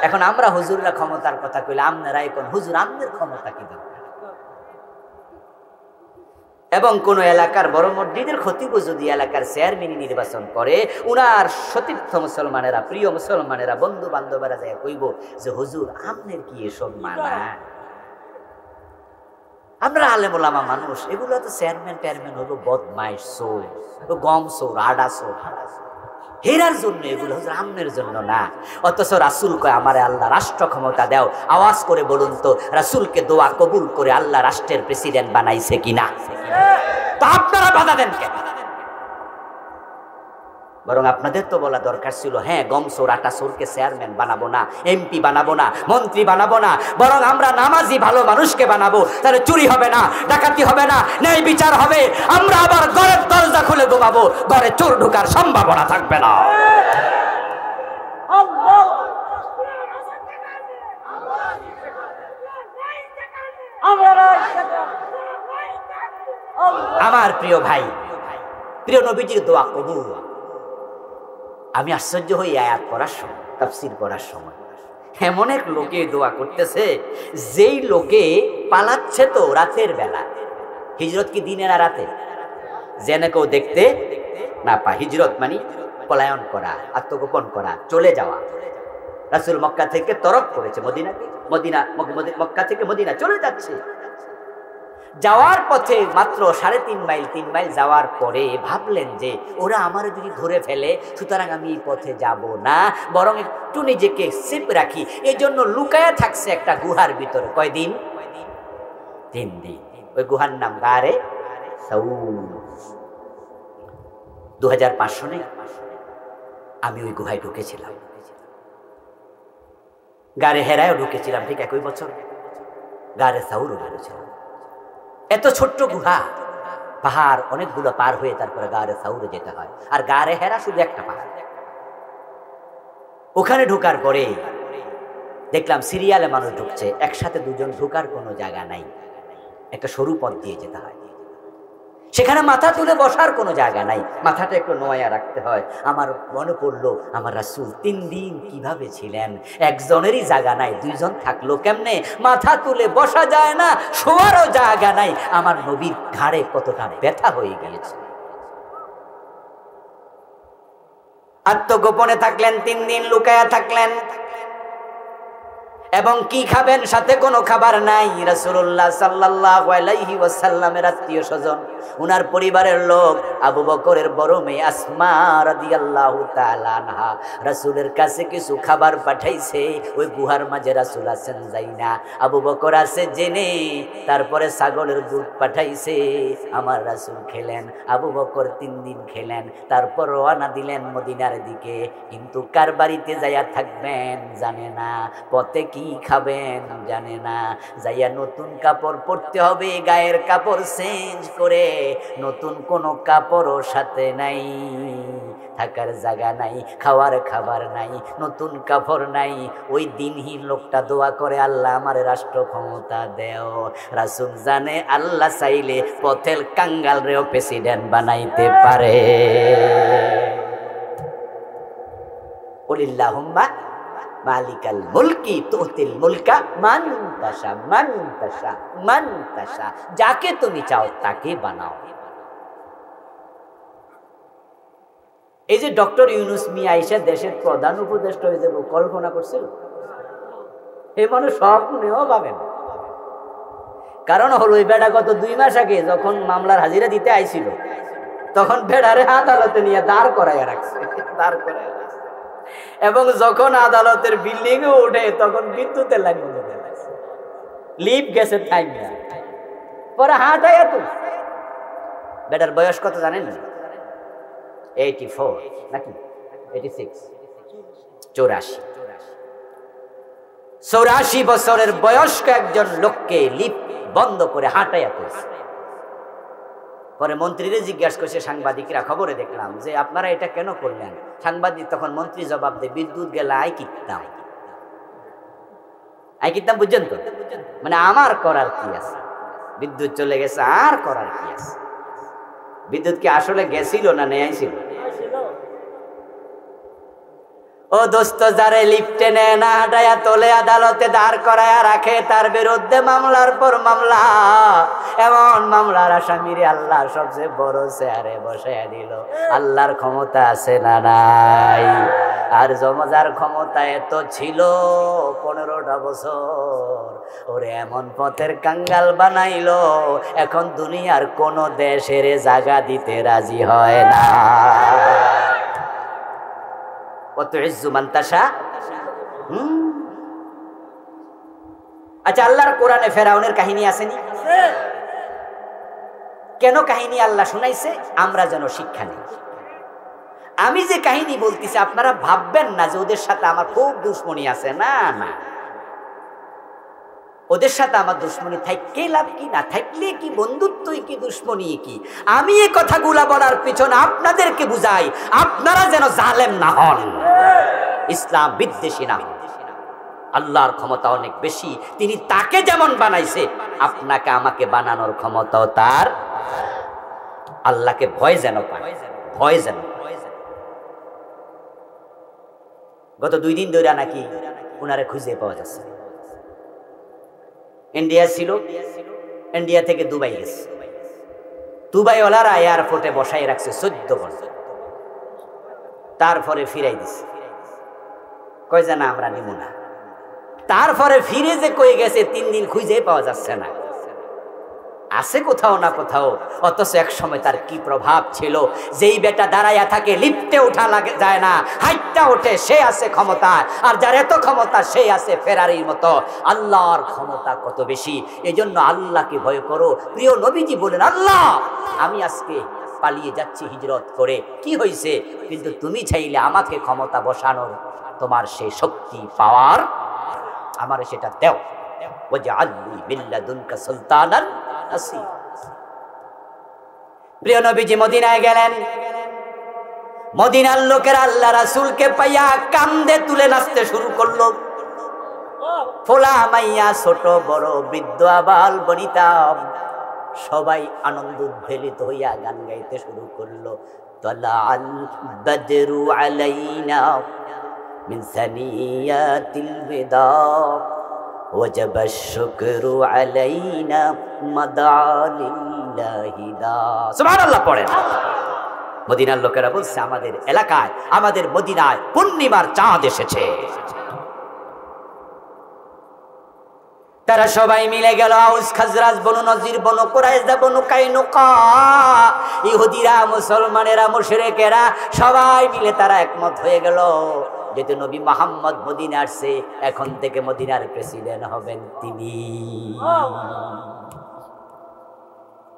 এখন আমরা হুজুররা ক্ষমতার কথা কইলে আপনারা এখন হুজুর আমনের ক্ষমতা কি দরকার? এবং কোন এলাকার বড় মসজিদের খতিব যদি এলাকার চেয়ারম্যান নির্বাচন করে, উনার সতীর্থ মুসলমানেরা, প্রিয় মুসলমানেরা, বন্ধু বান্ধবেরা যায় কইব যে হুজুর আপনার কি এসব মানা? আমরা আলেম ওলামা মানুষ, এগুলো তো চেয়ারম্যান টেয়ারম্যান হলো বদমাইশ, চোর, গম চোর, আডা চোর, হেরার জন্য, এগুলো হচ্ছে আমনের জন্য না। অথচ রাসূল কয় আমারে আল্লাহ রাষ্ট্র ক্ষমতা দাও। আওয়াজ করে বলুন তো রাসূলকে দোয়া কবুল করে আল্লাহ রাষ্ট্রের প্রেসিডেন্ট বানাইছে কিনা? তো আপনারা বাধা দেন কেন? বরং আপনাদের তো বলা দরকার ছিল, হ্যাঁ গমসোর আটাসোরকে চেয়ারম্যান বানাবো না, এমপি বানাবো না, মন্ত্রী বানাবো না, বরং আমরা নামাজি ভালো মানুষকে বানাবো। তাহলে চুরি হবে না, ডাকাতি হবে না, ন্যায় বিচার হবে। আমরা আবার ঘরের দরজা খুলে ঘুমাবো, ঘরে চোর ঢোকার সম্ভাবনা থাকবে না। আমার প্রিয় ভাই, প্রিয় নবীজির দোয়া কবুল। আমি আশ্চর্য হই আয়াত পড়ার সময়, তাফসীর পড়ার সময়, এমন এক লোকে দোয়া করতেছে যেই লোকে পালাচ্ছে তো রাতের বেলা। হিজরত কি দিনে না রাতে? যেন কেউ দেখতে না পায়। হিজরত মানে পলায়ন করা, আত্মগোপন করা, চলে যাওয়া। রাসূল মক্কা থেকে তরক করেছে মদিনাকে, মক্কা থেকে মদিনা চলে যাচ্ছে। যাওয়ার পথে মাত্র 3.5 মাইল, 3 মাইল যাওয়ার পরে ভাবলেন যে ওরা আমার যদি ধরে ফেলে, সুতরাং আমি এই পথে যাব না, বরং একটু নিজেকে সেফ রাখি। এই জন্য লুকায়া থাকছে একটা গুহার ভিতরে। কয়দিন? 3 দিন। ওই গুহার নাম গারে সাউর। 2005 সনে আমি ওই গুহায় ঢুকেছিলাম। গারে হেরায়ও ঢুকেছিলাম ঠিক একই বছর। গারে সাউরও ঢুকেছিলাম। এত ছোট্ট গুহা, পাহাড় অনেকগুলো পার হয়ে তারপরে গারে সাউরে যেতে হয়। আর গারে হেরা শুধু একটা পাহাড়। ওখানে ঢোকার পরে দেখলাম সিরিয়ালে মানুষ ঢুকছে, একসাথে দুজন ঢোকার কোনো জায়গা নাই, একটা সরু পথ দিয়ে যেতে হয়। সেখানে মাথা তুলে বসার কোনো জায়গা নাই, মাথাটা একটু নোয়া রাখতে হয়। আমার মনে পড়লো আমার রাসূল 3 দিন কিভাবে ছিলেন, একজনেরই জায়গা নাই, 2 জন থাকলো কেমনে? মাথা তুলে বসা যায় না, শোয়ারও জায়গা নাই। আমার নবীর ঘাড়ে কতটা ব্যথা হয়ে গিয়েছে। আত্মগোপনে থাকলেন, 3 দিন লুকায়া থাকলেন। এবং কি খাবেন? সাথে কোনো খাবার নাই। রাসূলুল্লাহ সাল্লাল্লাহু আলাইহি ওয়াসাল্লামের আত্মীয় স্বজন, উনার পরিবারের লোক, আবু বকরের বড় মেয়ে আসমা রাদিয়াল্লাহু তাআলা আনহা রাসূলের কাছে কিছু খাবার পাঠাইছে। ওই গুহার মাঝে রাসূল আছেন যাই না, আবু বকর আছে জেনে, তারপরে ছাগলের দুধ পাঠাইছে। আমার রাসূল খেলেন, আবু বকর 3 দিন খেলেন, তারপর রওনা দিলেন মদিনার দিকে। কিন্তু কার বাড়িতে যাইয়া থাকবেন জানে না, পথে কি খাবেন জানে না। যাইয়া নতুন কাপড় পরতে হবে, গায়ের কাপড় চেঞ্জ করে, নতুন কোনো কাপড়ও সাথে নাই, থাকার জায়গা নাই, খাওয়ার খাবার নাই, নতুন কাপড় নাই। ওই দিনহীন লোকটা দোয়া করে, আল্লাহ আমার রাষ্ট্র ক্ষমতা দেও। রাসূল জানে আল্লাহ চাইলে পথের কাঙ্গাল রেও প্রেসিডেন্ট বানাইতে পারে। কুলিল্লাহুম্মা মালিকাল মুলকি তুতিল মুলকা মান তাশা মান তাশা মান তাশা, যাকে তুমি চাও তাকে বানাও। এই যে ডক্টর ইউনূস মিয়া আইসা দেশের প্রধান উপদেষ্টা হয়ে যাবে, কল্পনা করছিল? এই মানুষ স্বপ্নেও ভাবেন। কারণ হলো ওই বেটা গত 2 মাস আগে যখন মামলার হাজিরা দিতে আইছিল, তখন বেড়ারে আদালতে নিয়ে দাঁড় করাইয়া রাখছে, দাঁড় করাইয়া রাখছে। এবং যখন আদালতের বিল্ডিং এ উঠে তখন বিদ্যুতের লাইন বন্ধ করে দিয়েছে, লিফট গেছে টাইম না, পরে হাঁটাইয়া তো। বেটার বয়স কত জানেন? 84 নাকি 86? 84 বছরের বয়স্ক একজন লোককে লিফট বন্ধ করে হাঁটাইয়া তুলছে। পরে মন্ত্রীরে জিজ্ঞাসা করছে সাংবাদিকরা, খবরে দেখলাম যে আপনারা এটা কেন করলেন? সাংবাদিক তখন মন্ত্রী জবাব দেয়, বিদ্যুৎ গেলে আই কিতাম, বুঝছেন তো? মানে আমার করার কি আছে? বিদ্যুৎ চলে গেছে, আর করার কি আছে? বিদ্যুৎ কি আসলে গেছিল না নেই ছিল? ও দোস্ত, যারে লিফটে নেয় না, হাঁটাইয়া তোলে, আদালতে দাঁড় করাইয়া রাখে, তার বিরুদ্ধে মামলার পর মামলা। এমন মামলার আসামিরে আল্লাহ সবচেয়ে বড় চেয়ারে বসাইয়া দিল। আল্লাহর ক্ষমতা আছে না নাই? আর জমজার ক্ষমতা এত ছিল 15টা বছর, ওরে এমন পথের কাঙ্গাল বানাইলো, এখন দুনিয়ার কোন দেশের জায়গা দিতে রাজি হয় না। তুইজ্জু মান তাশা। আচ্ছা, আল্লাহর কোরআনে ফেরাউনের কাহিনী আসেনি? কেন কাহিনী আল্লাহ শুনাইছে? আমরা যেন শিক্ষা নিই। আমি যে কাহিনী বলতেছি আপনারা ভাববেন না যে ওদের সাথে আমার খুব দুশ্মনী আছে, না না, ওদের সাথে আমার দুশ্মনী থাকলেই লাভ কি, না থাকলে কি, বন্ধুত্বই কি দুশ্মনী কি। আমি এই কথাগুলা বলার পিছনে আপনাদেরকে বুঝাই আপনারা যেন জালেম না হন, ইসলাম বিদ্বেষী না হন। আল্লাহর ক্ষমতা অনেক বেশি, তিনি তাকে যেমন বানাইছে আপনাকে আমাকে বানানোর ক্ষমতাও তার। আল্লাহকে ভয় যেন পায়, ভয় যেন। গত 2 দিন ধরে নাকি উনারে খুঁজে পাওয়া যাচ্ছে। ইন্ডিয়া ছিল, ইন্ডিয়া থেকে দুবাই গেছে, দুবাই ওলারা এয়ারপোর্টে বসাই রাখছে 14 ঘন্টা, তারপরে ফিরাই দিছে, কয় যে না আমরা নিব না। তারপরে ফিরে যে কই গেছে 3 দিন খুঁজে পাওয়া যাচ্ছে না, আছে কোথাও না কোথাও। অথচ এক সময় তার কি প্রভাব ছিল, যেই বেটা দাঁড়াইয়া থাকে লিফটে ওঠা লাগে যায় না, হাইটটা ওঠে, সে আছে ক্ষমতা, আর যার এত ক্ষমতা সে আছে ফেরারির মতো। আল্লাহর ক্ষমতা কত বেশি, এজন্য আল্লাহকে ভয় করো। প্রিয় নবীজি বলেন, আল্লাহ আমি আজকে পালিয়ে যাচ্ছি হিজরত করে, কি হয়েছে, কিন্তু তুমি চাইলে আমাকে ক্ষমতা বসানোর তোমার সেই শক্তি পাওয়ার আমার সেটা দেও। ওয়াজআলনি মিন লাদুনকা সুলতানান নাসির। প্রিয় নবীজি মদিনায় গেলেন, মদিনার লোকেরা আল্লাহ রাসূলকে পাইয়া কান্দে তুলে নাচতে শুরু করলো। ফোলা মাইয়া, ছোট বড়, বৃদ্ধ আবাল বনিতা সবাই আনন্দ উদ্বেলিত হইয়া গান গাইতে শুরু করলো। তালাআল বদরু আলাইনা মিন সানিয়াতিল বিদা ওয়াজাবা আশ-শুকরু আলাইনা মাদালিল্লাহি দা। সুবহানাল্লাহ পড়েন। মদিনার লোকেরা বলছে আমাদের এলাকায়, আমাদের মদিনায় পূর্ণিমার চাঁদ এসেছে। তারা সবাই মিলে গেল, আউস খাজরাজ, বনু নজির, বনু কুরাইজা, বনু কাইনুকা, ইহুদিরা, মুসলমানেরা, মুশরিকেরা সবাই মিলে তারা একমত হয়ে গেল, যেহেতু নবী মুহাম্মদ মদিনা আসছে, এখন থেকে মদিনার প্রেসিডেন্ট হবেন তিনি।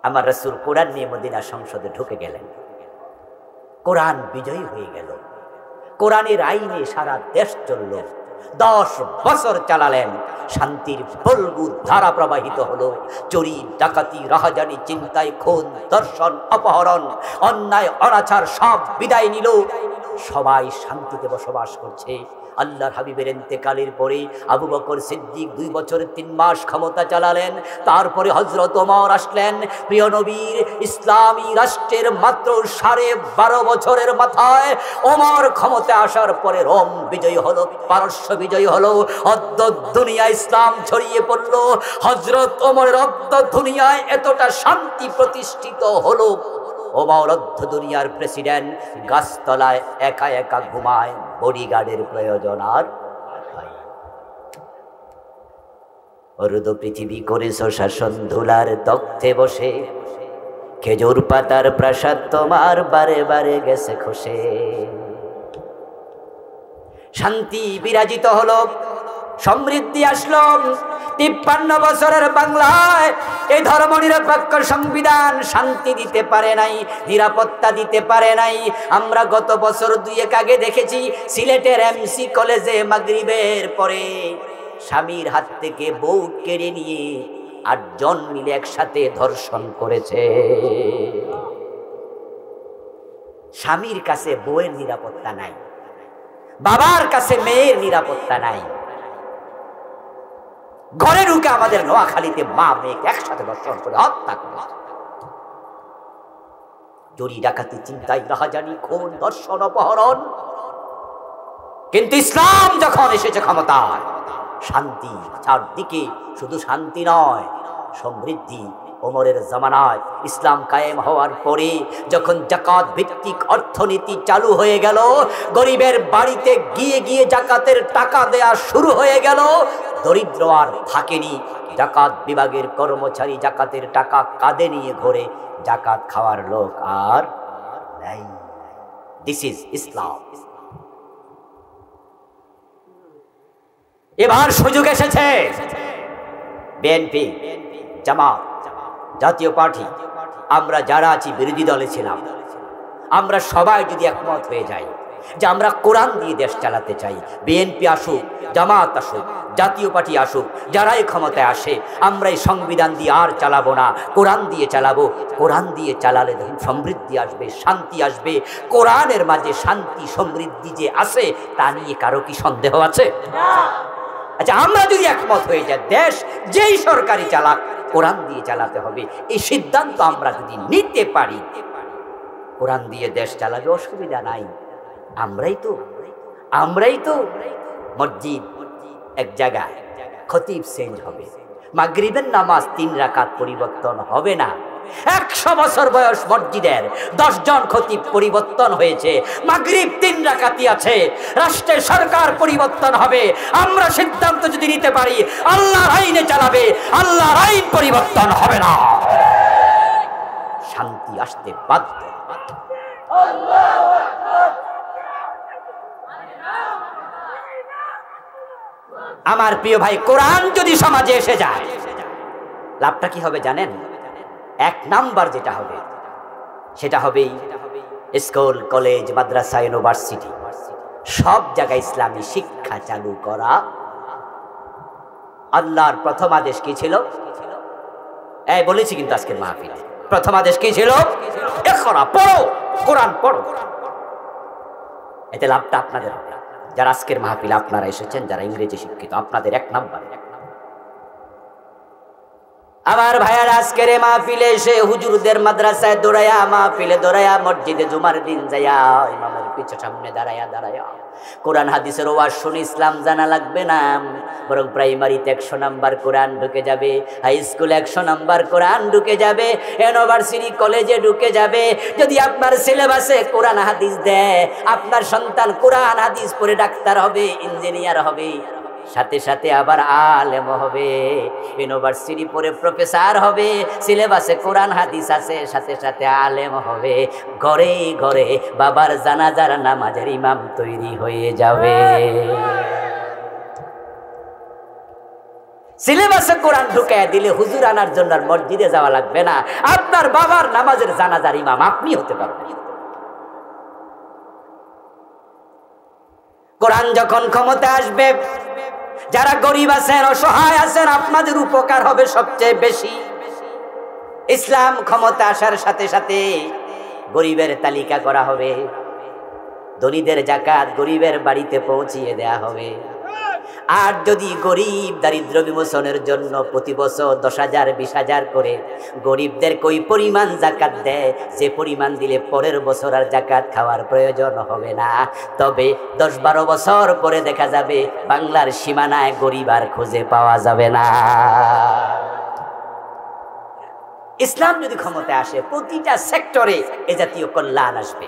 আমার রাসূল কোরআন নিয়ে মদিনা সংসদে ঢুকে গেলেন, কোরআন বিজয়ী হয়ে গেল, কোরআনের আইনে সারা দেশ চলল। 10 বছর চালালেন, শান্তির ফলগুদ ধারা প্রবাহিত হলো। চুরি, ডাকাতি, রাহাজানি, চিন্তায়, খুন, ধর্ষণ, অপহরণ, অন্যায়, অনাচার সব বিদায় নিল, সবাই শান্তিতে বসবাস করছে। আল্লাহর হাবিবের ইন্তেকালের পরে আবু বকর সিদ্দিক 2 বছর 3 মাস ক্ষমতা চালালেন। তারপরে হযরত ওমর আসলেন। প্রিয় নবীর ইসলামী রাষ্ট্রের মাত্র 12.5 বছরের মাথায় ওমর ক্ষমতা আসার পরে রোম বিজয়ী হলো, পারস্য বিজয়ী হলো, অর্ধ দুনিয়া ইসলাম ছড়িয়ে পড়লো। হযরত ওমরের অর্ধ দুনিয়ায় এতটা শান্তি প্রতিষ্ঠিত হলো, ওমর অর্ধ দুনিয়ার প্রেসিডেন্ট, গাছতলায় একা একা ঘুমায়, বডিগার্ডের প্রয়োজন আর অরুদ পৃথিবী করেছ শাসন, ধুলার তখ্তে বসে, খেজুর পাতার প্রাসাদ তোমার বারে বারে গেছে খসে। শান্তি বিরাজিত হলো, সমৃদ্ধি আসলো। 53 বছরের বাংলায় এই ধর্মনিরপেক্ষ সংবিধান শান্তি দিতে পারে নাই, নিরাপত্তা দিতে পারে নাই। আমরা গত বছর 2 আগে দেখেছি সিলেটের এমসি কলেজে মাগরিবের পরে স্বামীর হাত থেকে বউ কেড়ে নিয়ে 8 জন মিলে একসাথে ধর্ষণ করেছে। স্বামীর কাছে বউয়ের নিরাপত্তা নাই, বাবার কাছে মেয়ের নিরাপত্তা নাই। ঘরে ঢুকে আমাদের নোয়াখালীতে মা মেয়েকে একসাথে ধর্ষণ করে হত্যা করে। চুরি, ডাকাতি, চিন্তাই, রাহাজানি, খুন, ধর্ষণ, অপহরণ। কিন্তু ইসলাম যখন এসেছে ক্ষমতায়, শান্তি চারদিকে, শুধু শান্তি নয়, সমৃদ্ধি। ওমরের জামানায় ইসলাম কায়েম হওয়ার পরে যখন যাকাত ভিত্তিক অর্থনীতি চালু হয়ে গেল, গরিবের বাড়িতে গিয়ে গিয়ে যাকাতের টাকা দেয়া শুরু হয়ে গেল, দরিদ্র আর থাকেনি। যাকাত বিভাগের কর্মচারী যাকাতের টাকা কাঁধে নিয়ে ঘোরে, যাকাত খাওয়ার লোক আর নাই। দিস ইজ ইসলাম। এবার সুযোগ এসেছে। বিএনপি, জামাত, জাতীয় পার্টি, আমরা যারা আছি বিরোধী দলে ছিলাম, আমরা সবাই যদি একমত হয়ে যাই যে আমরা কোরআন দিয়ে দেশ চালাতে চাই, বিএনপি আসুক, জামাত আসুক, জাতীয় পার্টি আসুক, যারাই ক্ষমতায় আসে, আমরা এই সংবিধান দিয়ে আর চালাবো না, কোরআন দিয়ে চালাবো। কোরআন দিয়ে চালালে দেখুন সমৃদ্ধি আসবে, শান্তি আসবে। কোরআনের মাঝে শান্তি সমৃদ্ধি যে আছে তা নিয়ে কারো কি সন্দেহ আছে? আচ্ছা, আমরা যদি একমত হয়ে যাই দেশ যেই সরকারি চালাক কোরআন দিয়ে চালাতে হবে, এই সিদ্ধান্ত আমরা যদি নিতে পারি, কোরআন দিয়ে দেশ চালাবে, অসুবিধা নাই। আমরাই তো মসজিদ এক জায়গায়, খতিব চেঞ্জ হবে, মাগরিবের নামাজ 3 রাকাত পরিবর্তন হবে না। 100 বছর বয়স মসজিদের 10 জন খতিব পরিবর্তন হয়েছে, মাগরিব 3 রাকাতই আছে। রাষ্ট্রের সরকার পরিবর্তন হবে, আমরা সিদ্ধান্ত যদি নিতে পারি আল্লাহর আইনে চালাবে, আল্লাহর আইন পরিবর্তন হবে না, শান্তি আসতে বাধ্য। আমার প্রিয় ভাই, কোরআন যদি সমাজে এসে যায় লাভটা কি হবে জানেন? 1 নাম্বার যেটা হবে সেটা হবেই স্কুল, কলেজ, মাদ্রাসা, ইউনিভার্সিটি সব জায়গায় ইসলামী শিক্ষা চালু করা। আল্লাহর প্রথম আদেশ কি ছিল? বলেছি কিন্তু আজকের মাহফিলে, প্রথম আদেশ কি ছিল? ইকরা, পড়ো, কোরআন পড়ো। এতে লাভটা আপনাদের হবে। যারা আজকের মাহফিলে আপনারা এসেছেন, যারা ইংরেজি শিক্ষিত, আপনাদের 1 নাম্বার। আমার ভাইয়ার আজকের মাহফিলে এসে হুজুরদের মাদ্রাসায় দৌড়ায়া, মাহফিলে দৌড়ায়া, মসজিদে জুমার দিন যাইয়া ইমামের পিছনে সামনে দাঁড়ায়া কোরআন হাদিসের ওয়াজ শুনে ইসলাম জানা লাগবে না, বরং প্রাইমারিতে 100 নাম্বার কোরআন ঢুকে যাবে, হাই স্কুলে 100 নাম্বার কোরআন ঢুকে যাবে, ইউনিভার্সিটি কলেজে ঢুকে যাবে। যদি আপনার সিলেবাসে কোরআন হাদিস দেয়, আপনার সন্তান কোরআন হাদিস পড়ে ডাক্তার হবে, ইঞ্জিনিয়ার হবে, সাথে সাথে আবার আলেম হবে, ইউনিভার্সিটি পড়ে প্রফেসর হবে, সিলেবাসে কোরআন হাদিস আছে, সাথে সাথে আলেম হবে। ঘরে ঘরে বাবার জানাজার নামাজের ইমাম তৈরি হয়ে যাবে। সিলেবাসে কোরআন ঢুকায় দিলে হুজুর আনার জন্য আর মসজিদে যাওয়া লাগবে না, আপনার বাবার নামাজের জানাজার ইমাম আপনি হতে পারবেন। কোরআন যখন ক্ষমতা আসবে, যারা গরিব আছেন, অসহায় আছেন, আপনাদের উপকার হবে সবচেয়ে বেশি। ইসলাম ক্ষমতা আসার সাথে সাথে গরিবের তালিকা করা হবে, ধনীদের যাকাত গরিবের বাড়িতে পৌঁছিয়ে দেয়া হবে। আর যদি গরিব দারিদ্র বিমোচনের জন্য প্রতি বছর 10,000 20,000 করে গরিবদের কই পরিমাণ যাকাত দেয়, যে পরিমাণ দিলে পরের বছর আর যাকাত খাওয়ার প্রয়োজন হবে না। তবে 10-12 বছর পরে দেখা যাবে বাংলার সীমানায় গরিব আর খুঁজে পাওয়া যাবে না। ইসলাম যদি ক্ষমতায় আসে, প্রতিটা সেক্টরে এ জাতীয় কল্যাণ আসবে।